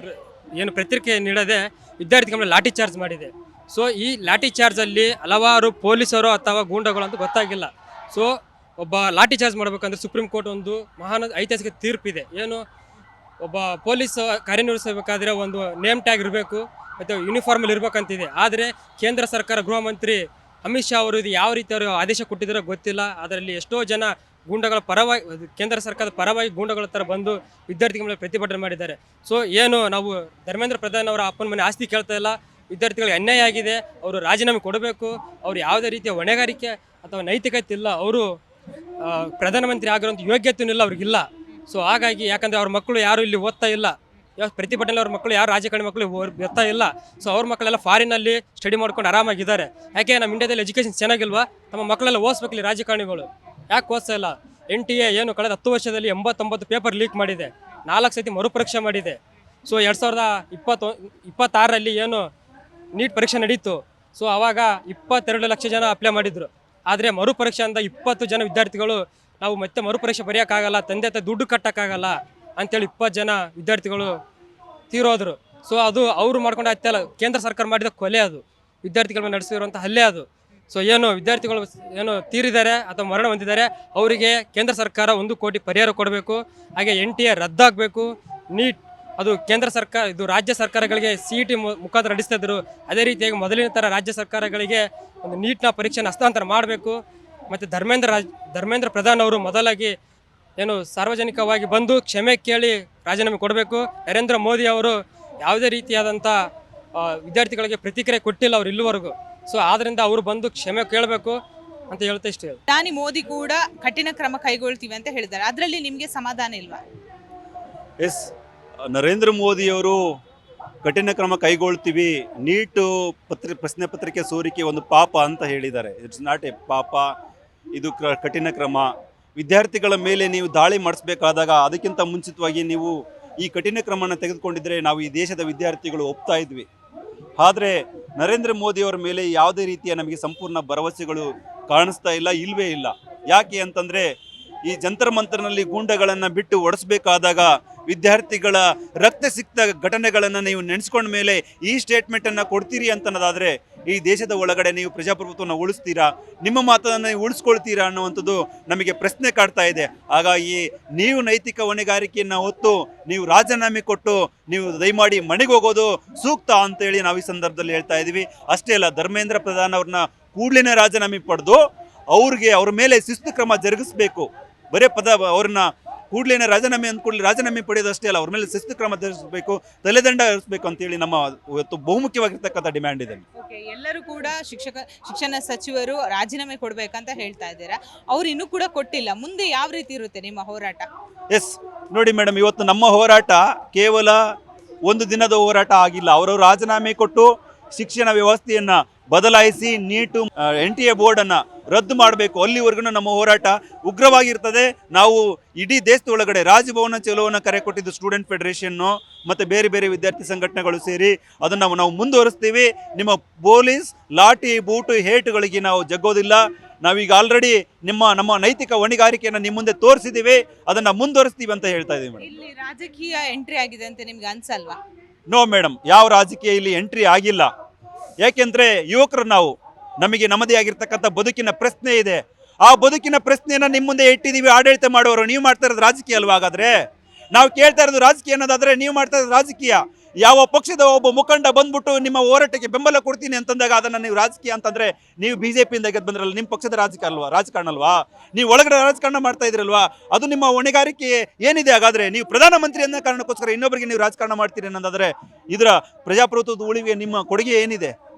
[SPEAKER 5] ಏನು ಪ್ರತಿಕ್ರಿಯೆ ನೀಡದೆ ವಿದ್ಯಾರ್ಥಿಗಳ ಮೇಲೆ ಲಾಠಿ ಚಾರ್ಜ್ ಮಾಡಿದೆ. ಸೊ ಈ ಲಾಠಿ ಚಾರ್ಜಲ್ಲಿ ಹಲವಾರು ಪೊಲೀಸರು ಅಥವಾ ಗೂಂಡಗಳು ಅಂತ ಗೊತ್ತಾಗಿಲ್ಲ. ಸೊ ಒಬ್ಬ ಲಾಠಿ ಚಾರ್ಜ್ ಮಾಡಬೇಕಂದ್ರೆ ಸುಪ್ರೀಂ ಕೋರ್ಟ್ ಒಂದು ಮಹಾನ್ ಐತಿಹಾಸಿಕ ತೀರ್ಪಿದೆ. ಏನು, ಒಬ್ಬ ಪೊಲೀಸ್ ಕಾರ್ಯನಿರ್ವಹಿಸಬೇಕಾದ್ರೆ ಒಂದು ನೇಮ್ ಟ್ಯಾಗ್ ಇರಬೇಕು ಮತ್ತು ಯೂನಿಫಾರ್ಮಲ್ಲಿ ಇರಬೇಕಂತಿದೆ. ಆದರೆ ಕೇಂದ್ರ ಸರ್ಕಾರ ಗೃಹ ಮಂತ್ರಿ ಅಮಿತ್ ಶಾ ಅವರು ಇದು ಯಾವ ರೀತಿ ಅವರು ಆದೇಶ ಕೊಟ್ಟಿದ್ದಾರೋ ಗೊತ್ತಿಲ್ಲ. ಅದರಲ್ಲಿ ಎಷ್ಟೋ ಜನ ಗೂಂಡಗಳ ಪರವಾಗಿ, ಕೇಂದ್ರ ಸರ್ಕಾರದ ಪರವಾಗಿ ಗೂಂಡಗಳ ಥರ ಬಂದು ವಿದ್ಯಾರ್ಥಿಗಳ ಮೇಲೆ ಪ್ರತಿಭಟನೆ ಮಾಡಿದ್ದಾರೆ. ಸೊ ಏನು, ನಾವು ಧರ್ಮೇಂದ್ರ ಪ್ರಧಾನ್ ಅವರ ಅಪ್ಪನ ಮನೆ ಆಸ್ತಿ ಕೇಳ್ತಾ ಇಲ್ಲ, ವಿದ್ಯಾರ್ಥಿಗಳಿಗೆ ಅನ್ಯಾಯ ಆಗಿದೆ, ಅವರು ರಾಜೀನಾಮೆ ಕೊಡಬೇಕು. ಅವರು ಯಾವುದೇ ರೀತಿಯ ಹೊಣೆಗಾರಿಕೆ ಅಥವಾ ನೈತಿಕತೆ ಇಲ್ಲ, ಅವರು ಪ್ರಧಾನಮಂತ್ರಿ ಆಗಿರೋಂಥ ಯೋಗ್ಯತೆಯೂ ಇಲ್ಲ, ಅವ್ರಿಗಿಲ್ಲ. ಸೊ ಹಾಗಾಗಿ, ಯಾಕಂದರೆ ಅವ್ರ ಮಕ್ಕಳು ಯಾರು ಇಲ್ಲಿ ಓದ್ತಾ ಇಲ್ಲ, ಯಾವ ಪ್ರತಿಭಟನೆ ಅವ್ರ ಮಕ್ಕಳು ಯಾರು ರಾಜಕಾರಣಿ ಮಕ್ಕಳು ಓದ್ತಾ ಇಲ್ಲ. ಸೊ ಅವ್ರ ಮಕ್ಕಳೆಲ್ಲ ಫಾರಿನಲ್ಲಿ ಸ್ಟಡಿ ಮಾಡ್ಕೊಂಡು ಆರಾಮಾಗಿದ್ದಾರೆ. ಯಾಕೆ ನಮ್ಮ ಇಂಡಿಯಾದಲ್ಲಿ ಎಜುಕೇಷನ್ ಚೆನ್ನಾಗಿಲ್ವಾ? ನಮ್ಮ ಮಕ್ಕಳೆಲ್ಲ ಓದಿಸ್ಬೇಕಿಲ್ಲ ರಾಜಕಾರಣಿಗಳು, ಯಾಕೆ ಓದಿಸ್ತಾ ಇಲ್ಲ? NTA ಏನು ಕಳೆದ 10 ವರ್ಷದಲ್ಲಿ 89 ಪೇಪರ್ ಲೀಕ್ ಮಾಡಿದೆ, 4 ಸತಿ ಮರುಪರೀಕ್ಷೆ ಮಾಡಿದೆ. ಸೊ 2026ರಲ್ಲಿ ಏನು ನೀಟ್ ಪರೀಕ್ಷೆ ನಡೀತು. ಸೊ ಆವಾಗ 22 ಲಕ್ಷ ಜನ ಅಪ್ಲೈ ಮಾಡಿದರು. ಆದರೆ ಮರುಪರೀಕ್ಷೆ ಅಂತ 20 ಜನ ವಿದ್ಯಾರ್ಥಿಗಳು ನಾವು ಮತ್ತೆ ಮರುಪರೀಕ್ಷೆ ಬರೆಯೋಕ್ಕಾಗಲ್ಲ, ತಂದೆ ತಾಯಿ ದುಡ್ಡು ಕಟ್ಟೋಕ್ಕಾಗಲ್ಲ ಅಂತೇಳಿ 20 ಜನ ವಿದ್ಯಾರ್ಥಿಗಳು ತೀರೋದ್ರು. ಸೊ ಅದು ಅವರು ಮಾಡ್ಕೊಂಡು ಆಗ್ತಾಯಿಲ್ಲ, ಕೇಂದ್ರ ಸರ್ಕಾರ ಮಾಡಿದ ಕೊಲೆ, ಅದು ವಿದ್ಯಾರ್ಥಿಗಳ ಮೇಲೆ ನಡೆಸಿರುವಂಥ ಹಲ್ಲೆ ಅದು. ಸೊ ಏನು ವಿದ್ಯಾರ್ಥಿಗಳು ಏನು ತೀರಿದ್ದಾರೆ ಅಥವಾ ಮರಣ ಹೊಂದಿದ್ದಾರೆ, ಅವರಿಗೆ ಕೇಂದ್ರ ಸರ್ಕಾರ 1 ಕೋಟಿ ಪರಿಹಾರ ಕೊಡಬೇಕು. ಹಾಗೆ NTA ರದ್ದಾಗಬೇಕು. ನೀಟ್ ಅದು ಕೇಂದ್ರ ಸರ್ಕಾರ, ಇದು ರಾಜ್ಯ ಸರ್ಕಾರಗಳಿಗೆ CET ಮುಖಾಂತರ ನಡೆಸ್ತಾ ಇದ್ರು. ಅದೇ ರೀತಿಯಾಗಿ ಮೊದಲಿನ ಥರ ರಾಜ್ಯ ಸರ್ಕಾರಗಳಿಗೆ ಒಂದು ನೀಟ್ನ ಪರೀಕ್ಷೆನ ಹಸ್ತಾಂತರ ಮಾಡಬೇಕು. ಮತ್ತು ಧರ್ಮೇಂದ್ರ ಪ್ರಧಾನ್ ಅವರು ಮೊದಲಾಗಿ ಏನು ಸಾರ್ವಜನಿಕವಾಗಿ ಬಂದು ಕ್ಷಮೆ ಕೇಳಿ ರಾಜೀನಾಮೆ ಕೊಡಬೇಕು. ನರೇಂದ್ರ ಮೋದಿ ಅವರು ಯಾವುದೇ ರೀತಿಯಾದಂಥ ವಿದ್ಯಾರ್ಥಿಗಳಿಗೆ ಪ್ರತಿಕ್ರಿಯೆ ಕೊಟ್ಟಿಲ್ಲ ಅವರು ಇಲ್ಲಿವರೆಗೂ. ಸೊ ಆದ್ದರಿಂದ ಅವರು ಬಂದು ಕ್ಷಮೆ ಕೇಳಬೇಕು ಅಂತ ಹೇಳ್ತಾ ಇಷ್ಟ.
[SPEAKER 1] ಪ್ರಧಾನಿ ಮೋದಿ ಕೂಡ ಕಠಿಣ ಕ್ರಮ ಕೈಗೊಳ್ತೀವಿ ಅಂತ ಹೇಳಿದ್ದಾರೆ, ಅದರಲ್ಲಿ ನಿಮಗೆ ಸಮಾಧಾನ ಇಲ್ವಾ?
[SPEAKER 6] ಎಸ್, ನರೇಂದ್ರ ಮೋದಿಯವರು ಕಠಿಣ ಕ್ರಮ ಕೈಗೊಳ್ತೀವಿ, ನೀಟು ಪ್ರಶ್ನೆ ಪತ್ರಿಕೆ ಸೋರಿಕೆ ಒಂದು ಪಾಪ ಅಂತ ಹೇಳಿದ್ದಾರೆ. ಇಟ್ಸ್ ನಾಟ್ ಎ ಪಾಪ, ಇದು ಕಠಿಣ ಕ್ರಮ. ವಿದ್ಯಾರ್ಥಿಗಳ ಮೇಲೆ ನೀವು ದಾಳಿ ಮಾಡಿಸ್ಬೇಕಾದಾಗ ಅದಕ್ಕಿಂತ ಮುಂಚಿತವಾಗಿ ನೀವು ಈ ಕಠಿಣ ಕ್ರಮವನ್ನು ತೆಗೆದುಕೊಂಡಿದ್ದರೆ ನಾವು ಈ ದೇಶದ ವಿದ್ಯಾರ್ಥಿಗಳು ಒಪ್ತಾ ಇದ್ವಿ. ಆದರೆ ನರೇಂದ್ರ ಮೋದಿಯವರ ಮೇಲೆ ಯಾವುದೇ ರೀತಿಯ ನಮಗೆ ಸಂಪೂರ್ಣ ಭರವಸೆಗಳು ಕಾಣಿಸ್ತಾ ಇಲ್ಲ, ಇಲ್ಲವೇ ಇಲ್ಲ. ಯಾಕೆ ಅಂತಂದರೆ ಈ ಜಂತರ್ ಮಂತರ್ನಲ್ಲಿ ಗೂಂಡಗಳನ್ನು ಬಿಟ್ಟು ಓಡಿಸ್ಬೇಕಾದಾಗ ವಿದ್ಯಾರ್ಥಿಗಳ ರಕ್ತ ಸಿಕ್ತ ಘಟನೆಗಳನ್ನು ನೀವು ನೆನೆಸ್ಕೊಂಡ ಮೇಲೆ ಈ ಸ್ಟೇಟ್ಮೆಂಟನ್ನು ಕೊಡ್ತೀರಿ ಅಂತನ್ನೋದಾದರೆ ಈ ದೇಶದ ಒಳಗಡೆ ನೀವು ಪ್ರಜಾಪ್ರಭುತ್ವವನ್ನು ಉಳಿಸ್ತೀರಾ, ನಿಮ್ಮ ಮಾತನ್ನು ನೀವು ಉಳಿಸ್ಕೊಳ್ತೀರಾ ಅನ್ನುವಂಥದ್ದು ನಮಗೆ ಪ್ರಶ್ನೆ ಕಾಡ್ತಾ ಇದೆ. ಹಾಗಾಗಿ ನೀವು ನೈತಿಕ ಹೊಣೆಗಾರಿಕೆಯನ್ನು ಹೊತ್ತು ನೀವು ರಾಜೀನಾಮೆ ಕೊಟ್ಟು ನೀವು ದಯಮಾಡಿ ಮನೆಗೆ ಹೋಗೋದು ಸೂಕ್ತ ಅಂತೇಳಿ ನಾವು ಈ ಸಂದರ್ಭದಲ್ಲಿ ಹೇಳ್ತಾ ಇದ್ದೀವಿ. ಅಷ್ಟೇ ಅಲ್ಲ, ಧರ್ಮೇಂದ್ರ ಪ್ರಧಾನ್ ಅವ್ರನ್ನ ಕೂಡಲೇ ರಾಜೀನಾಮೆ ಪಡೆದು ಅವ್ರ ಮೇಲೆ ಶಿಸ್ತು ಕ್ರಮ ಜರುಗಿಸಬೇಕು. ಬರೇ ಅವ್ರನ್ನ ಕೂಡಲೇ ರಾಜೀನಾಮೆ ಪಡೆಯೋದಷ್ಟೇ ಅಲ್ಲ, ಅವ್ರ ಮೇಲೆ ಶಿಸ್ತು ಕ್ರಮ ಜರುಗಿಸಬೇಕು, ತಲೆದಂಡ ಹರಿಸಬೇಕು ಅಂತೇಳಿ ನಮ್ಮ ಇವತ್ತು ಬಹುಮುಖ್ಯವಾಗಿರ್ತಕ್ಕಂಥ ಡಿಮ್ಯಾಂಡ್ ಇದೆ.
[SPEAKER 1] ಎಲ್ಲರೂ ಕೂಡ ಶಿಕ್ಷಣ ಸಚಿವರು ರಾಜೀನಾಮೆ ಕೊಡ್ಬೇಕಂತ ಹೇಳ್ತಾ ಇದ್ದೀರಾ, ಅವ್ರು ಇನ್ನೂ ಕೂಡ ಕೊಟ್ಟಿಲ್ಲ. ಮುಂದೆ ಯಾವ ರೀತಿ ಇರುತ್ತೆ ನಿಮ್ಮ ಹೋರಾಟ?
[SPEAKER 6] ಎಸ್ ನೋಡಿ ಮೇಡಮ್, ಇವತ್ತು ನಮ್ಮ ಹೋರಾಟ ಕೇವಲ ಒಂದು ದಿನದ ಹೋರಾಟ ಆಗಿಲ್ಲ. ಅವರು ರಾಜೀನಾಮೆ ಕೊಟ್ಟು ಶಿಕ್ಷಣ ವ್ಯವಸ್ಥೆಯನ್ನ ಬದಲಾಯಿಸಿ ನೀಟು NTA ಬೋರ್ಡನ್ನು ರದ್ದು ಮಾಡಬೇಕು, ಅಲ್ಲಿವರೆಗೂ ನಮ್ಮ ಹೋರಾಟ ಉಗ್ರವಾಗಿರ್ತದೆ. ನಾವು ಇಡೀ ದೇಶದ ಒಳಗಡೆ ರಾಜಭವನ ಚಲೋವನ್ನು ಕರೆ ಕೊಟ್ಟಿದ್ದು ಸ್ಟೂಡೆಂಟ್ ಫೆಡರೇಷನ್ನು ಮತ್ತು ಬೇರೆ ಬೇರೆ ವಿದ್ಯಾರ್ಥಿ ಸಂಘಟನೆಗಳು ಸೇರಿ ಅದನ್ನು ನಾವು ಮುಂದುವರಿಸ್ತೀವಿ. ನಿಮ್ಮ ಪೊಲೀಸ್ ಲಾಠಿ ಬೂಟು ಹೇಟುಗಳಿಗೆ ನಾವು ಜಗ್ಗೋದಿಲ್ಲ. ನಾವೀಗ ಆಲ್ರೆಡಿ ನಮ್ಮ ನೈತಿಕ ಹೊಣೆಗಾರಿಕೆಯನ್ನು ನಿಮ್ಮ ಮುಂದೆ ತೋರಿಸಿದ್ದೀವಿ, ಅದನ್ನು ಮುಂದುವರಿಸ್ತೀವಿ ಅಂತ ಹೇಳ್ತಾ ಇದ್ದೀವಿ ಮೇಡಮ್.
[SPEAKER 1] ಇಲ್ಲಿ ರಾಜಕೀಯ ಎಂಟ್ರಿ ಆಗಿದೆ ಅಂತ ನಿಮ್ಗೆ ಅನ್ಸಲ್ವಾ?
[SPEAKER 6] ನೋ ಮೇಡಮ್, ಯಾವ ರಾಜಕೀಯ ಇಲ್ಲಿ ಎಂಟ್ರಿ ಆಗಿಲ್ಲ. ಯಾಕೆಂದರೆ ಯುವಕರು ನಾವು, ನಮಗೆ ನಮ್ಮದೇ ಆಗಿರ್ತಕ್ಕಂಥ ಬದುಕಿನ ಪ್ರಶ್ನೆ ಇದೆ. ಆ ಬದುಕಿನ ಪ್ರಶ್ನೆಯನ್ನು ನಿಮ್ಮ ಮುಂದೆ ಇಟ್ಟಿದ್ದೀವಿ. ಆಡಳಿತ ಮಾಡೋರು ನೀವು ಮಾಡ್ತಾ ಇರೋದು ರಾಜಕೀಯ ಅಲ್ವಾ? ಹಾಗಾದರೆ ನಾವು ಕೇಳ್ತಾ ಇರೋದು ರಾಜಕೀಯ ಅನ್ನೋದಾದರೆ ನೀವು ಮಾಡ್ತಾ ಇರೋದು ರಾಜಕೀಯ. ಯಾವ ಪಕ್ಷದ ಒಬ್ಬ ಮುಖಂಡ ಬಂದ್ಬಿಟ್ಟು ನಿಮ್ಮ ಹೋರಾಟಕ್ಕೆ ಬೆಂಬಲ ಕೊಡ್ತೀನಿ ಅಂತಂದಾಗ ಅದನ್ನು ನೀವು ರಾಜಕೀಯ ಅಂತಂದರೆ ನೀವು BJPಯಿಂದ ಗೆದ್ದು ಬಂದ್ರಲ್ಲ, ನಿಮ್ಮ ಪಕ್ಷದ ರಾಜಕಾರಣ ಅಲ್ವಾ? ನೀವು ಒಳಗಡೆ ರಾಜಕಾರಣ ಮಾಡ್ತಾ ಇದ್ರಲ್ವಾ? ಅದು ನಿಮ್ಮ ಹೊಣೆಗಾರಿಕೆ ಏನಿದೆ? ಹಾಗಾದರೆ ನೀವು ಪ್ರಧಾನಮಂತ್ರಿ ಅನ್ನೋ ಕಾರಣಕ್ಕೋಸ್ಕರ ಇನ್ನೊಬ್ಬರಿಗೆ ನೀವು ರಾಜಕಾರಣ ಮಾಡ್ತೀರಿ ಅನ್ನೋದಾದರೆ ಇದರ ಪ್ರಜಾಪ್ರಭುತ್ವದ ಉಳಿವಿಗೆ ನಿಮ್ಮ ಕೊಡುಗೆ ಏನಿದೆ?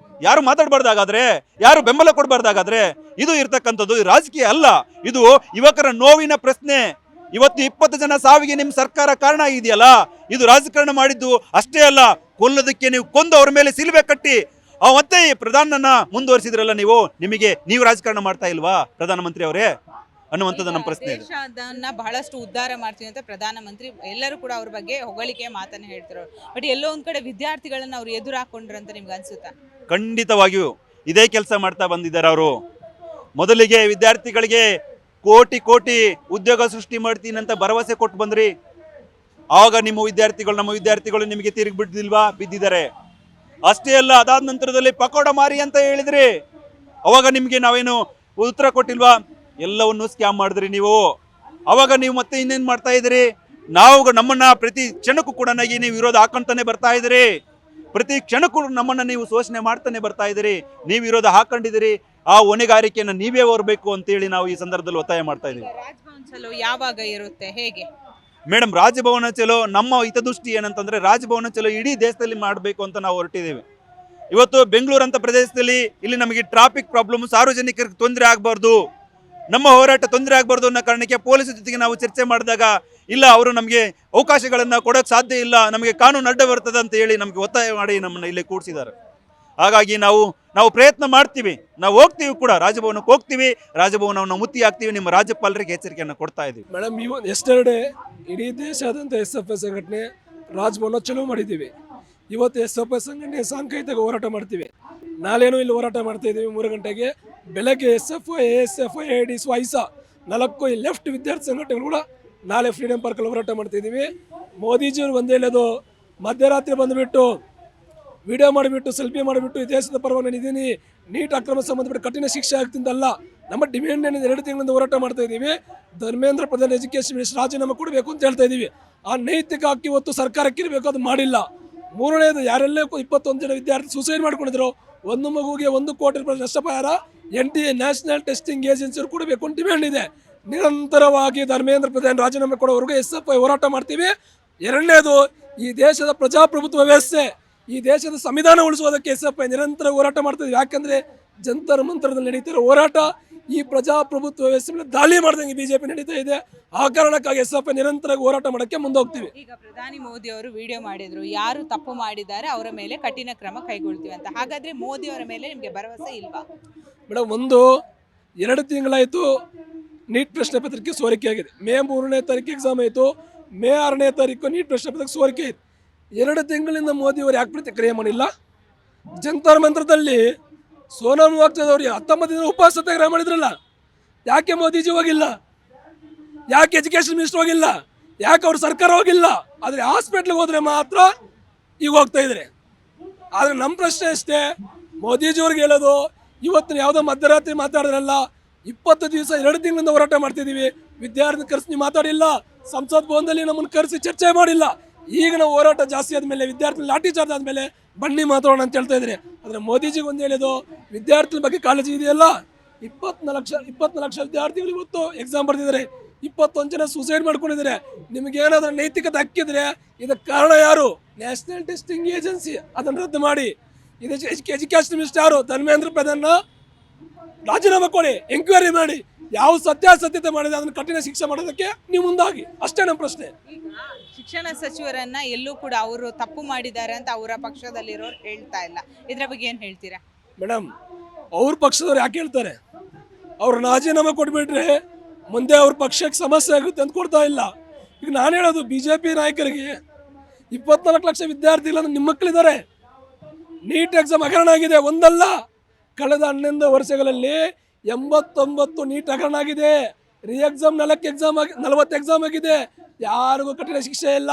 [SPEAKER 6] ಯಾರು ಮಾತಾಡಬಾರ್ದಾಗಾದ್ರೆ, ಯಾರು ಬೆಂಬಲ ಕೊಡಬಾರ್ದಾಗಾದ್ರೆ ಇದು ಇರ್ತಕ್ಕಂಥದ್ದು ರಾಜಕೀಯ ಅಲ್ಲ, ಇದು ಯುವಕರ ನೋವಿನ ಪ್ರಶ್ನೆ. ಇವತ್ತು 20 ಜನ ಸಾವಿಗೆ ನಿಮ್ಮ ಸರ್ಕಾರ ಕಾರಣ ಆಗಿದೆಯಲ್ಲ, ಇದು ರಾಜಕಾರಣ ಮಾಡಿದ್ದು ಅಷ್ಟೇ ಅಲ್ಲ, ಕೊಲ್ಲೋದಕ್ಕೆ ನೀವು ಕೊಂದು ಅವ್ರ ಮೇಲೆ ಸಿಲುಬೆ ಕಟ್ಟಿ ಮತ್ತೆ ಪ್ರಧಾನನ ಮುಂದುವರಿಸಿದ್ರಲ್ಲ ನೀವು ರಾಜಕಾರಣ ಮಾಡ್ತಾ ಇಲ್ವಾ ಪ್ರಧಾನಮಂತ್ರಿ ಅವರೇ ಅನ್ನುವಂಥದ್ದು ನಮ್ಮ ಪ್ರಶ್ನೆ ಇದೆ.
[SPEAKER 1] ದೇಶದನ್ನ ಬಹಳಷ್ಟು ಉದ್ಧಾರ ಮಾಡ್ತೀವಿ ಅಂತ ಪ್ರಧಾನಮಂತ್ರಿ ಎಲ್ಲರೂ ಕೂಡ ಅವ್ರ ಬಗ್ಗೆ ಹೊಗಳಿಕೆ ಮಾತನ್ನ ಹೇಳ್ತಿರೋ, ಬಟ್ ಎಲ್ಲೋ ಒಂದ್ ಕಡೆ ವಿದ್ಯಾರ್ಥಿಗಳನ್ನ ಅವ್ರು ಎದುರು ಹಾಕೊಂಡ್ರು ಅಂತ ನಿಮ್ಗೆ ಅನ್ಸುತ್ತಾ?
[SPEAKER 6] ಖಂಡಿತವಾಗಿಯೂ ಇದೇ ಕೆಲಸ ಮಾಡ್ತಾ ಬಂದಿದ್ದಾರೆ ಅವರು. ಮೊದಲಿಗೆ ವಿದ್ಯಾರ್ಥಿಗಳಿಗೆ ಕೋಟಿ ಉದ್ಯೋಗ ಸೃಷ್ಟಿ ಮಾಡ್ತೀನಿ ಅಂತ ಭರವಸೆ ಕೊಟ್ಟು ಬಂದ್ರಿ. ಆವಾಗ ನಮ್ಮ ವಿದ್ಯಾರ್ಥಿಗಳು ನಿಮಗೆ ತಿರುಗಿ ಬಿದ್ದಿದ್ದಾರೆ. ಅಷ್ಟೇ ಅಲ್ಲ, ಅದಾದ ನಂತರದಲ್ಲಿ ಪಕೋಡ ಮಾರಿ ಅಂತ ಹೇಳಿದ್ರಿ. ಅವಾಗ ನಿಮಗೆ ನಾವೇನು ಉತ್ತರ ಕೊಟ್ಟಿಲ್ವಾ? ಎಲ್ಲವನ್ನು ಸ್ಕ್ಯಾಮ್ ಮಾಡಿದ್ರಿ ನೀವು. ಅವಾಗ ನೀವು ಮತ್ತೆ ಇನ್ನೇನು ಮಾಡ್ತಾ ಇದ್ದೀರಿ? ನಮ್ಮನ್ನ ಪ್ರತಿ ಕ್ಷಣಕ್ಕೂ ಕೂಡ ನೀವು ವಿರೋಧ ಹಾಕೊಂತಾನೆ ಬರ್ತಾ ಇದ್ದೀರಿ. ಪ್ರತಿ ಕ್ಷಣಕ್ಕೂ ನಮ್ಮನ್ನು ನೀವು ಶೋಷಣೆ ಮಾಡ್ತಾನೆ ಬರ್ತಾ ಇದ್ದೀರಿ. ನೀವು ವಿರೋಧ ಹಾಕೊಂಡಿದ್ದೀರಿ. ಆ ಹೊಣೆಗಾರಿಕೆಯನ್ನು ನೀವೇ ಹೊರಬೇಕು ಅಂತೇಳಿ ನಾವು ಈ ಸಂದರ್ಭದಲ್ಲಿ ಒತ್ತಾಯ ಮಾಡ್ತಾ ಇದ್ದೀವಿ.
[SPEAKER 1] ರಾಜಭವನ ಚಲೋ ಯಾವಾಗ ಇರುತ್ತೆ, ಹೇಗೆ?
[SPEAKER 6] ಮೇಡಮ್, ರಾಜಭವನ ಚಲೋ ನಮ್ಮ ಹಿತದೃಷ್ಟಿ ಏನಂತಂದ್ರೆ ರಾಜಭವನ ಚಲೋ ಇಡೀ ದೇಶದಲ್ಲಿ ಮಾಡಬೇಕು ಅಂತ ನಾವು ಹೊರಟಿದ್ದೇವೆ. ಇವತ್ತು ಬೆಂಗಳೂರು ಅಂತ ಪ್ರದೇಶದಲ್ಲಿ ಇಲ್ಲಿ ನಮಗೆ ಟ್ರಾಫಿಕ್ ಪ್ರಾಬ್ಲಮ್, ಸಾರ್ವಜನಿಕರಿಗೆ ತೊಂದರೆ ಆಗಬಾರ್ದು, ನಮ್ಮ ಹೋರಾಟ ತೊಂದರೆ ಆಗಬಾರ್ದು ಅನ್ನೋ ಕಾರಣಕ್ಕೆ ಪೊಲೀಸರ ಜೊತೆಗೆ ನಾವು ಚರ್ಚೆ ಮಾಡಿದಾಗ ಇಲ್ಲ, ಅವರು ನಮಗೆ ಅವಕಾಶಗಳನ್ನು ಕೊಡೋಕ್ಕೆ ಸಾಧ್ಯ ಇಲ್ಲ, ನಮಗೆ ಕಾನೂನು ಅಡ್ಡ ಬರ್ತದೆ ಅಂತ ಹೇಳಿ ನಮಗೆ ಒತ್ತಾಯ ಮಾಡಿ ನಮ್ಮನ್ನು ಇಲ್ಲಿ ಕೂಡಿಸಿದ್ದಾರೆ. ಹಾಗಾಗಿ ನಾವು ಪ್ರಯತ್ನ ಮಾಡ್ತೀವಿ, ನಾವು ಹೋಗ್ತೀವಿ ಕೂಡ, ರಾಜಭವನಕ್ಕೆ ಹೋಗ್ತೀವಿ, ರಾಜಭವನವನ್ನು ಮುತ್ತಿ ಹಾಕ್ತೀವಿ, ನಿಮ್ಮ ರಾಜ್ಯಪಾಲರಿಗೆ ಎಚ್ಚರಿಕೆಯನ್ನು ಕೊಡ್ತಾ ಇದ್ದೀವಿ.
[SPEAKER 7] ಮೇಡಮ್, ಎಸ್ಟರ್ಡೇ ಇಡೀ ದೇಶಾದ್ಯಂತ SFI ಸಂಘಟನೆ ರಾಜಭವನ ಚಲೋ ಮಾಡಿದ್ದೀವಿ. ಇವತ್ತು SFI ಸಂಘಟನೆ ಸಾಂಕೇತಿಕ ಹೋರಾಟ ಮಾಡ್ತೀವಿ. ನಾಳೆನೂ ಇಲ್ಲಿ ಹೋರಾಟ ಮಾಡ್ತಾ ಇದ್ದೀವಿ 3 ಗಂಟೆಗೆ. ಬೆಳಗ್ಗೆ SFI, ASFI, AIDS, ISA 4 left ವಿದ್ಯಾರ್ಥಿ ಸಂಘಟನೆಗಳು ಕೂಡ ನಾಳೆ ಫ್ರೀಡಮ್ ಪಾರ್ಕಲ್ಲಿ ಹೋರಾಟ ಮಾಡ್ತಾ ಇದ್ದೀವಿ. ಮೋದಿಜಿಯವರು ಒಂದೇ ಹೇಳೋದು, ಮಧ್ಯರಾತ್ರಿ ಬಂದುಬಿಟ್ಟು ವಿಡಿಯೋ ಮಾಡಿಬಿಟ್ಟು ಸೆಲ್ಫಿ ಮಾಡಿಬಿಟ್ಟು ಈ ದೇಶದ ಪರವಾಗಿ ನಾನಿದ್ದೀನಿ, ನೀಟ್ ಅಕ್ರಮ ಸಂಬಂಧಪಟ್ಟ ಕಠಿಣ ಶಿಕ್ಷೆ ಆಗ್ತಿದ್ದಲ್ಲ. ನಮ್ಮ ಡಿಮ್ಯಾಂಡ್ ಏನಿದೆ, 2 ತಿಂಗಳಿಂದ ಹೋರಾಟ ಮಾಡ್ತಾ ಇದ್ದೀವಿ. ಧರ್ಮೇಂದ್ರ ಪ್ರಧಾನ್ ಎಜುಕೇಷನ್ ಮಿನಿಸ್ಟರ್ ರಾಜೀನಾಮೆ ಕೊಡಬೇಕು ಅಂತ ಹೇಳ್ತಾ ಇದ್ದೀವಿ. ಆ ನೈತಿಕ ಹಕ್ಕು ಇವತ್ತು ಸರ್ಕಾರಕ್ಕೆ ಇರಬೇಕು, ಅದು ಮಾಡಿಲ್ಲ. 3ನೇದು, ಯಾರೆಲ್ಲೇ 21 ಜನ ವಿದ್ಯಾರ್ಥಿ ಸೂಸೈಡ್ ಮಾಡ್ಕೊಂಡಿದ್ರು, 1 ಮಗುವಿಗೆ 1 ಕೋಟಿ ರೂಪಾಯಿ ನಷ್ಟಪರಿಹಾರ NTA ನ್ಯಾಷನಲ್ ಟೆಸ್ಟಿಂಗ್ ಏಜೆನ್ಸಿಯವರು ಕೊಡಬೇಕು ಅಂತ ಡಿಮ್ಯಾಂಡ್ ಇದೆ. ನಿರಂತರವಾಗಿ ಧರ್ಮೇಂದ್ರ ಪ್ರಧಾನ್ ರಾಜೀನಾಮೆ ಕೊಡೋವರೆಗೂ SFI ಹೋರಾಟ ಮಾಡ್ತೀವಿ. 2ನೇದು, ಈ ದೇಶದ ಪ್ರಜಾಪ್ರಭುತ್ವ ವ್ಯವಸ್ಥೆ, ಈ ದೇಶದ ಸಂವಿಧಾನ ಉಳಿಸುವುದಕ್ಕೆ SFI ನಿರಂತರ ಹೋರಾಟ ಮಾಡ್ತಿದ್ವಿ. ಯಾಕಂದರೆ ಜಂತರ್ ಮಂತರದಲ್ಲಿ ನಡೀತಿರೋ ಹೋರಾಟ ಈ ಪ್ರಜಾಪ್ರಭುತ್ವ ವ್ಯವಸ್ಥೆ ಮೇಲೆ ದಾಳಿ ಮಾಡ್ದಂಗೆ BJP ನಡೀತಾ ಇದೆ. ಆ ಕಾರಣಕ್ಕಾಗಿ SFI ನಿರಂತರವಾಗಿ ಹೋರಾಟ ಮಾಡೋಕ್ಕೆ ಮುಂದೋಗ್ತೀವಿ.
[SPEAKER 1] ಈಗ ಪ್ರಧಾನಿ ಮೋದಿ ಅವರು ವಿಡಿಯೋ ಮಾಡಿದ್ರು, ಯಾರು ತಪ್ಪು ಮಾಡಿದ್ದಾರೆ ಅವರ ಮೇಲೆ ಕಠಿಣ ಕ್ರಮ ಕೈಗೊಳ್ತೀವಿ ಅಂತ. ಹಾಗಾದ್ರೆ ಮೋದಿ ಅವರ ಮೇಲೆ ನಿಮಗೆ ಭರವಸೆ ಇಲ್ವಾ?
[SPEAKER 7] ಮೇಡಮ್, 2 ತಿಂಗಳಾಯಿತು ನೀಟ್ ಪ್ರಶ್ನೆ ಪತ್ರಿಕೆ ಸೋರಿಕೆ ಆಗಿದೆ. ಮೇ 3ನೇ ತಾರೀಕು ಎಕ್ಸಾಮ್ ಆಯಿತು, ಮೇ 6ನೇ ತಾರೀಕು ನೀಟ್ ಪ್ರಶ್ನೆ ಪತ್ರಿಕೆ ಸೋರಿಕೆ ಆಯಿತು. 2 ತಿಂಗಳಿಂದ ಮೋದಿಯವರು ಯಾಕೆ ಪ್ರತಿಕ್ರಿಯೆ ಮಾಡಿಲ್ಲ? ಜಂತರ್ ಮಂತ್ರದಲ್ಲಿ ಸೋನಮ್ ವಾಗ್ಚೌಧರಿ 19 ದಿನ ಉಪವಾಸ ಸತ್ಯಾಗ್ರಹ ಮಾಡಿದ್ರಲ್ಲ, ಯಾಕೆ ಮೋದಿಜಿ ಹೋಗಿಲ್ಲ? ಯಾಕೆ ಎಜುಕೇಷನ್ ಮಿನಿಸ್ಟರ್ ಹೋಗಿಲ್ಲ? ಯಾಕೆ ಅವ್ರು ಸರ್ಕಾರ ಹೋಗಿಲ್ಲ, ಆದರೆ ಹಾಸ್ಪಿಟ್ಲಿಗೆ ಹೋದ್ರೆ ಮಾತ್ರ ಈಗ ಹೋಗ್ತಾ ಇದ್ದಾರೆ. ಆದರೆ ನಮ್ಮ ಪ್ರಶ್ನೆ ಅಷ್ಟೇ, ಮೋದಿಜಿಯವ್ರಿಗೆ ಹೇಳೋದು, ಇವತ್ತಿನ ಯಾವುದೋ ಮಧ್ಯರಾತ್ರಿ ಮಾತಾಡಿದ್ರಲ್ಲ, 20 ದಿವಸ 2 ತಿಂಗಳಿಂದ ಹೋರಾಟ ಮಾಡ್ತಿದ್ದೀವಿ, ವಿದ್ಯಾರ್ಥಿ ಕರೆಸಿ ನೀವು ಮಾತಾಡಿಲ್ಲ, ಸಂಸತ್ ಭವನದಲ್ಲಿ ನಮ್ಮನ್ನು ಕರೆಸಿ ಚರ್ಚೆ ಮಾಡಿಲ್ಲ. ಈಗ ನಾವು ಹೋರಾಟ ಜಾಸ್ತಿ ಆದಮೇಲೆ, ವಿದ್ಯಾರ್ಥಿ ಲಾಠಿ ಚಾರ್ಜ್ ಆದಮೇಲೆ ಬನ್ನಿ ಮಾತಾಡೋಣ ಅಂತ ಹೇಳ್ತಾ ಇದ್ದಾರೆ. ಆದರೆ ಮೋದಿಜಿಗೆ ಒಂದು ಹೇಳೋದು, ವಿದ್ಯಾರ್ಥಿ ಬಗ್ಗೆ ಕಾಳಜಿ ಇದೆಯಲ್ಲ, 24 ಲಕ್ಷ ವಿದ್ಯಾರ್ಥಿಗಳು ಇವತ್ತು ಎಕ್ಸಾಮ್ ಬರ್ತಿದ್ದಾರೆ, 21 ಜನ ಸೂಸೈಡ್ ಮಾಡ್ಕೊಂಡಿದ್ದಾರೆ. ನಿಮಗೇನಾದ್ರೂ ನೈತಿಕತೆ ಹಕ್ಕಿದ್ರೆ ಇದಕ್ಕೆ ಕಾರಣ ಯಾರು? ನ್ಯಾಷನಲ್ ಟೆಸ್ಟಿಂಗ್ ಏಜೆನ್ಸಿ, ಅದನ್ನು ರದ್ದು ಮಾಡಿ. ಇದು ಎಜುಕೇಶನ್ ಮಿನಿಸ್ಟರ್ ಯಾರು? ಧರ್ಮೇಂದ್ರ ಪ್ರಧಾನ್ ರಾಜೀನಾಮೆ ಕೊಡಿ, ಎಂಕ್ವೈರಿ ಮಾಡಿ, ಯಾವ ಸತ್ಯಾಸತ್ಯತೆ ಮಾಡಿದೆ ಅದನ್ನು ಕಠಿಣ ಶಿಕ್ಷೆ ಮಾಡೋದಕ್ಕೆ ನೀವು ಮುಂದಾಗಿ. ಅಷ್ಟೇ ನಮ್ಮ ಪ್ರಶ್ನೆ.
[SPEAKER 1] ಶಿಕ್ಷಣ ಸಚಿವರನ್ನ ಎಲ್ಲೂ ಕೂಡ ಅವರು ತಪ್ಪು ಮಾಡಿದ್ದಾರೆ ಅಂತ ಅವರ ಪಕ್ಷದಲ್ಲಿರೋರು ಹೇಳ್ತಾ ಇಲ್ಲ. ಇದರ ಬಗ್ಗೆ ಏನು ಹೇಳ್ತೀರಾ?
[SPEAKER 7] ಮೇಡಮ್, ಅವ್ರ ಪಕ್ಷದವ್ರು ಯಾಕೆ ಹೇಳ್ತಾರೆ? ಅವ್ರು ರಾಜೀನಾಮೆ ಕೊಟ್ಬಿಟ್ರೆ ಮುಂದೆ ಅವ್ರ ಪಕ್ಷಕ್ಕೆ ಸಮಸ್ಯೆ ಆಗುತ್ತೆ ಅಂತ ಕೊಡ್ತಾ ಇಲ್ಲ. ಈಗ ನಾನು ಹೇಳೋದು BJP ನಾಯಕರಿಗೆ, 24 ಲಕ್ಷ ವಿದ್ಯಾರ್ಥಿಗಳನ್ನು ನಿಮ್ಮ ಮಕ್ಕಳಿದ್ದಾರೆ, ನೀಟ್ ಎಕ್ಸಾಮ್ ಹಗರಣ ಆಗಿದೆ, ಒಂದಲ್ಲ ಕಳೆದ 11 ವರ್ಷಗಳಲ್ಲಿ 89 ನೀಟ್ ಹಗರಣ ಆಗಿದೆ. ರೀ ಎಕ್ಸಾಮ್ 40 ಎಕ್ಸಾಮ್ ಆಗಿದೆ. ಯಾರಿಗೂ ಕಠಿಣ ಶಿಕ್ಷೆ ಇಲ್ಲ,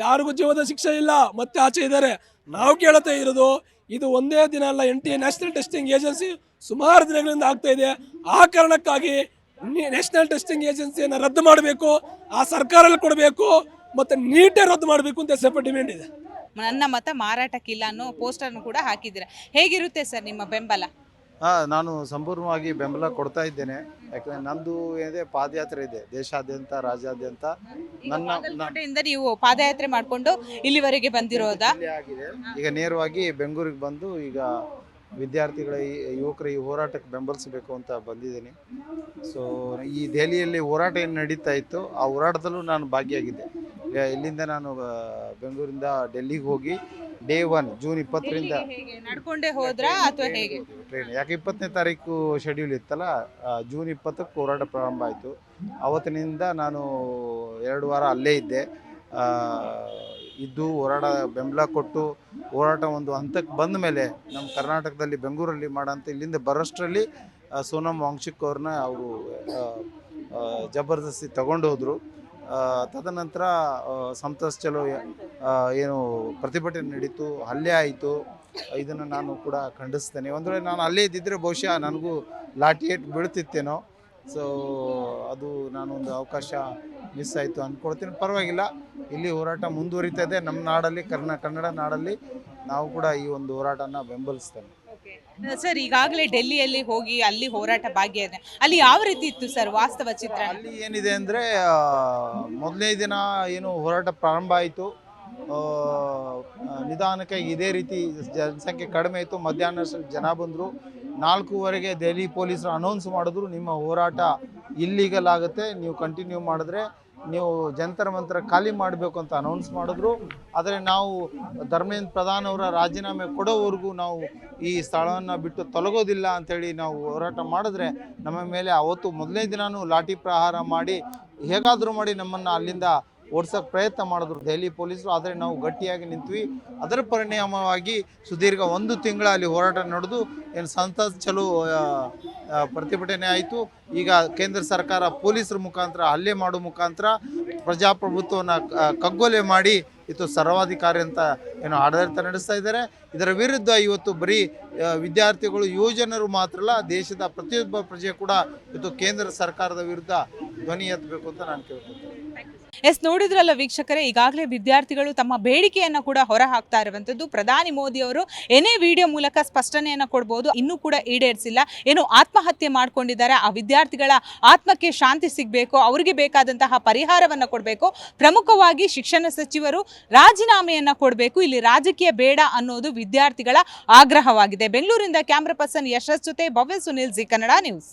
[SPEAKER 7] ಯಾರಿಗೂ ಜೀವದ ಶಿಕ್ಷೆ ಇಲ್ಲ, ಮತ್ತೆ ಆಚೆ ಇದ್ದಾರೆ. ನಾವು ಕೇಳ್ತಾ ಇರೋದು, ಇದು ಒಂದೇ ದಿನ ಅಲ್ಲ, ನ್ಯಾಷನಲ್ ಟೆಸ್ಟಿಂಗ್ ಏಜೆನ್ಸಿ ಸುಮಾರು ದಿನಗಳಿಂದ ಆಗ್ತಾ ಇದೆ. ಆ ಕಾರಣಕ್ಕಾಗಿ ನ್ಯಾಷನಲ್ ಟೆಸ್ಟಿಂಗ್ ಏಜೆನ್ಸಿಯನ್ನು ರದ್ದು ಮಾಡಬೇಕು, ಆ ಸರ್ಕಾರದಲ್ಲಿ ಕೊಡಬೇಕು, ಮತ್ತು ನೀಟೇ ರದ್ದು ಮಾಡಬೇಕು ಅಂತ ಸ್ವಲ್ಪ ಡಿಮ್ಯಾಂಡ್ ಇದೆ.
[SPEAKER 1] ನನ್ನ ಮತ ಮಾರಾಟಕ್ಕಿಲ್ಲ ಅನ್ನೋ ಪೋಸ್ಟರ್ನು ಕೂಡ ಹಾಕಿದ್ದೀರಾ. ಹೇಗಿರುತ್ತೆ ಸರ್ ನಿಮ್ಮ ಬೆಂಬಲ?
[SPEAKER 8] ನಾನು ಸಂಪೂರ್ಣವಾಗಿ ಬೆಂಬಲ ಕೊಡ್ತಾ ಇದ್ದೇನೆ. ಯಾಕಂದರೆ ನಂದು ಏನಿದೆ ಪಾದಯಾತ್ರೆ ಇದೆ ದೇಶಾದ್ಯಂತ, ರಾಜ್ಯಾದ್ಯಂತ.
[SPEAKER 1] ಬಾಗಲಕೋಟೆಯಿಂದ ನೀವು ಪಾದಯಾತ್ರೆ ಮಾಡಿಕೊಂಡು ಇಲ್ಲಿವರೆಗೆ ಬಂದಿರೋದಾ?
[SPEAKER 8] ಆಗಿದೆ. ಈಗ ನೇರವಾಗಿ ಬೆಂಗಳೂರಿಗೆ ಬಂದು ಈಗ ವಿದ್ಯಾರ್ಥಿಗಳ ಯುವಕರ ಈ ಹೋರಾಟಕ್ಕೆ ಬೆಂಬಲಿಸಬೇಕು ಅಂತ ಬಂದಿದ್ದೀನಿ. ಸೊ ಈ ದೆಹಲಿಯಲ್ಲಿ ಹೋರಾಟ ಏನು ನಡೀತಾ ಇತ್ತು, ಆ ಹೋರಾಟದಲ್ಲೂ ನಾನು ಭಾಗಿಯಾಗಿದ್ದೆ. ಇಲ್ಲಿಂದ ನಾನು ಬೆಂಗಳೂರಿಂದ ಡೆಲ್ಲಿಗೆ ಹೋಗಿ ಡೇ 1 ಜೂನ್ 20ರಿಂದ
[SPEAKER 1] ನಡ್ಕೊಂಡೇ ಹೋದ್ರಾ ಅಥವಾ ಹೇಗೆ?
[SPEAKER 8] ಟ್ರೈನ್, ಯಾಕೆ 20ನೇ ತಾರೀಕು ಶೆಡ್ಯೂಲ್ ಇತ್ತಲ್ಲ, ಜೂನ್ 20ಕ್ಕೆ ಹೋರಾಟ ಪ್ರಾರಂಭ ಆಯಿತು. ಅವತ್ತಿನಿಂದ ನಾನು 2 ವಾರ ಅಲ್ಲೇ ಇದ್ದೆ. ಇದ್ದು ಹೋರಾಟ ಬೆಂಬಲ ಕೊಟ್ಟು ಹೋರಾಟ ಒಂದು ಹಂತಕ್ಕೆ ಬಂದ ಮೇಲೆ ನಮ್ಮ ಕರ್ನಾಟಕದಲ್ಲಿ ಬೆಂಗಳೂರಲ್ಲಿ ಮಾಡೋಂಥ ಇಲ್ಲಿಂದ ಬರೋಷ್ಟರಲ್ಲಿ ಸೋನಮ್ ವಾಂಗ್ಚುಕ್ ಅವ್ರನ್ನ ಅವರು ಜಬರ್ದಸ್ತಿ ತಗೊಂಡು ಹೋದರು. ತದನಂತರ ಸಂತಸ್ ಚಲೋ ಏನು ಪ್ರತಿಭಟನೆ ನಡೀತು, ಹಲ್ಲೆ ಆಯಿತು. ಇದನ್ನು ನಾನು ಕೂಡ ಖಂಡಿಸ್ತೇನೆ. ಒಂದು ವೇಳೆ ನಾನು ಅಲ್ಲೇ ಇದ್ದಿದ್ದರೆ ಬಹುಶಃ ನನಗೂ ಲಾಠಿ ಏಟ್ ಬೀಳ್ತಿತ್ತೇನೋ. ಸೊ ಅದು ನಾನೊಂದು ಅವಕಾಶ ಮಿಸ್ ಆಯಿತು ಅಂದ್ಕೊಳ್ತೀನಿ. ಪರವಾಗಿಲ್ಲ, ಇಲ್ಲಿ ಹೋರಾಟ ಮುಂದುವರಿತಾ ಇದೆ. ನಮ್ಮ ನಾಡಲ್ಲಿ, ಕನ್ನಡ ನಾಡಲ್ಲಿ ನಾವು ಕೂಡ ಈ ಒಂದು ಹೋರಾಟನ ಬೆಂಬಲಿಸ್ತೇನೆ.
[SPEAKER 1] ಸರ್, ಈಗಾಗಲೇ ಡೆಲ್ಲಿಯಲ್ಲಿ ಹೋಗಿ ಅಲ್ಲಿ ಹೋರಾಟ ಭಾಗಿಯಾಗಿದೆ. ಅಲ್ಲಿ ಯಾವ ರೀತಿ ಇತ್ತು ಸರ್ ವಾಸ್ತವ ಚಿತ್ರ?
[SPEAKER 8] ಅಲ್ಲಿ ಏನಿದೆ ಅಂದರೆ, ಮೊದಲನೇ ದಿನ ಏನು ಹೋರಾಟ ಪ್ರಾರಂಭ ಆಯಿತು, ನಿಧಾನಕ್ಕೆ ಇದೇ ರೀತಿ ಜನಸಂಖ್ಯೆ ಕಡಿಮೆ ಇತ್ತು. ಮಧ್ಯಾಹ್ನ ಜನ ಬಂದರು. 4:15ಗೆ ದೆಹಲಿ ಪೊಲೀಸರು ಅನೌನ್ಸ್ ಮಾಡಿದ್ರು, ನಿಮ್ಮ ಹೋರಾಟ ಇಲ್ಲೀಗಲ್ ಆಗುತ್ತೆ, ನೀವು ಕಂಟಿನ್ಯೂ ಮಾಡಿದ್ರೆ ನೀವು ಜಂತರ ಮಂತರ ಖಾಲಿ ಮಾಡಬೇಕು ಅಂತ ಅನೌನ್ಸ್ ಮಾಡಿದ್ರು. ಆದರೆ ನಾವು ಧರ್ಮೇಂದ್ರ ಪ್ರಧಾನ್ ಅವರ ರಾಜೀನಾಮೆ ಕೊಡೋವರೆಗೂ ನಾವು ಈ ಸ್ಥಳವನ್ನು ಬಿಟ್ಟು ತೊಲಗೋದಿಲ್ಲ ಅಂಥೇಳಿ ನಾವು ಹೋರಾಟ ಮಾಡಿದ್ರೆ, ನಮ್ಮ ಮೇಲೆ ಅವತ್ತು ಮೊದಲನೇ ದಿನಾನೂ ಲಾಠಿ ಪ್ರಹಾರ ಮಾಡಿ ಹೇಗಾದರೂ ಮಾಡಿ ನಮ್ಮನ್ನು ಅಲ್ಲಿಂದ ಓಡಿಸೋಕ್ಕೆ ಪ್ರಯತ್ನ ಮಾಡಿದ್ರು ದೆಹಲಿ ಪೊಲೀಸರು. ಆದರೆ ನಾವು ಗಟ್ಟಿಯಾಗಿ ನಿಂತ್ವಿ. ಅದರ ಪರಿಣಾಮವಾಗಿ ಸುದೀರ್ಘ 1 ತಿಂಗಳ ಅಲ್ಲಿ ಹೋರಾಟ ನಡೆದು ಏನು ಸಂಸತ್ ಚಲೋ ಪ್ರತಿಭಟನೆ ಆಯಿತು. ಈಗ ಕೇಂದ್ರ ಸರ್ಕಾರ ಪೊಲೀಸರ ಮುಖಾಂತರ ಹಲ್ಲೆ ಮಾಡೋ ಮುಖಾಂತರ ಪ್ರಜಾಪ್ರಭುತ್ವವನ್ನು ಕಗ್ಗೊಲೆ ಮಾಡಿ ಇದು ಸರ್ವಾಧಿಕಾರಿ ಅಂತ ಏನು ಆಡಳಿತ ನಡೆಸ್ತಾ ಇದ್ದಾರೆ. ಇದರ ವಿರುದ್ಧ ಇವತ್ತು ಬರೀ ವಿದ್ಯಾರ್ಥಿಗಳು, ಯುವಜನರು ಮಾತ್ರ ಅಲ್ಲ, ದೇಶದ ಪ್ರತಿಯೊಬ್ಬ ಪ್ರಜೆ ಕೂಡ ಇವತ್ತು ಕೇಂದ್ರ ಸರ್ಕಾರದ ವಿರುದ್ಧ ಧ್ವನಿ ಎತ್ತಬೇಕು ಅಂತ ನಾನು ಕೇಳ್ಕೊಳ್ತೇನೆ.
[SPEAKER 1] ನೋಡಿದ್ರಲ್ಲ ವೀಕ್ಷಕರೇ, ಈಗಾಗಲೇ ವಿದ್ಯಾರ್ಥಿಗಳು ತಮ್ಮ ಬೇಡಿಕೆಯನ್ನು ಕೂಡ ಹೊರ ಹಾಕ್ತಾ ಇರುವಂಥದ್ದು. ಪ್ರಧಾನಿ ಮೋದಿ ಅವರು ಏನೇ ವಿಡಿಯೋ ಮೂಲಕ ಸ್ಪಷ್ಟನೆಯನ್ನು ಕೊಡ್ಬೋದು, ಇನ್ನೂ ಕೂಡ ಈಡೇರಿಸಿಲ್ಲ. ಏನು ಆತ್ಮಹತ್ಯೆ ಮಾಡ್ಕೊಂಡಿದ್ದಾರೆ, ಆ ವಿದ್ಯಾರ್ಥಿಗಳ ಆತ್ಮಕ್ಕೆ ಶಾಂತಿ ಸಿಗಬೇಕು, ಅವರಿಗೆ ಬೇಕಾದಂತಹ ಪರಿಹಾರವನ್ನು ಕೊಡಬೇಕು. ಪ್ರಮುಖವಾಗಿ ಶಿಕ್ಷಣ ಸಚಿವರು ರಾಜೀನಾಮೆಯನ್ನು ಕೊಡಬೇಕು, ಇಲ್ಲಿ ರಾಜಕೀಯ ಬೇಡ ಅನ್ನೋದು ವಿದ್ಯಾರ್ಥಿಗಳ ಆಗ್ರಹವಾಗಿದೆ. ಬೆಂಗಳೂರಿಂದ ಕ್ಯಾಮ್ರಾ ಪರ್ಸನ್ ಯಶಸ್ ಜೊತೆ ಭವ್ಯ ಸುನಿಲ್, ಜಿ ಕನ್ನಡ ನ್ಯೂಸ್.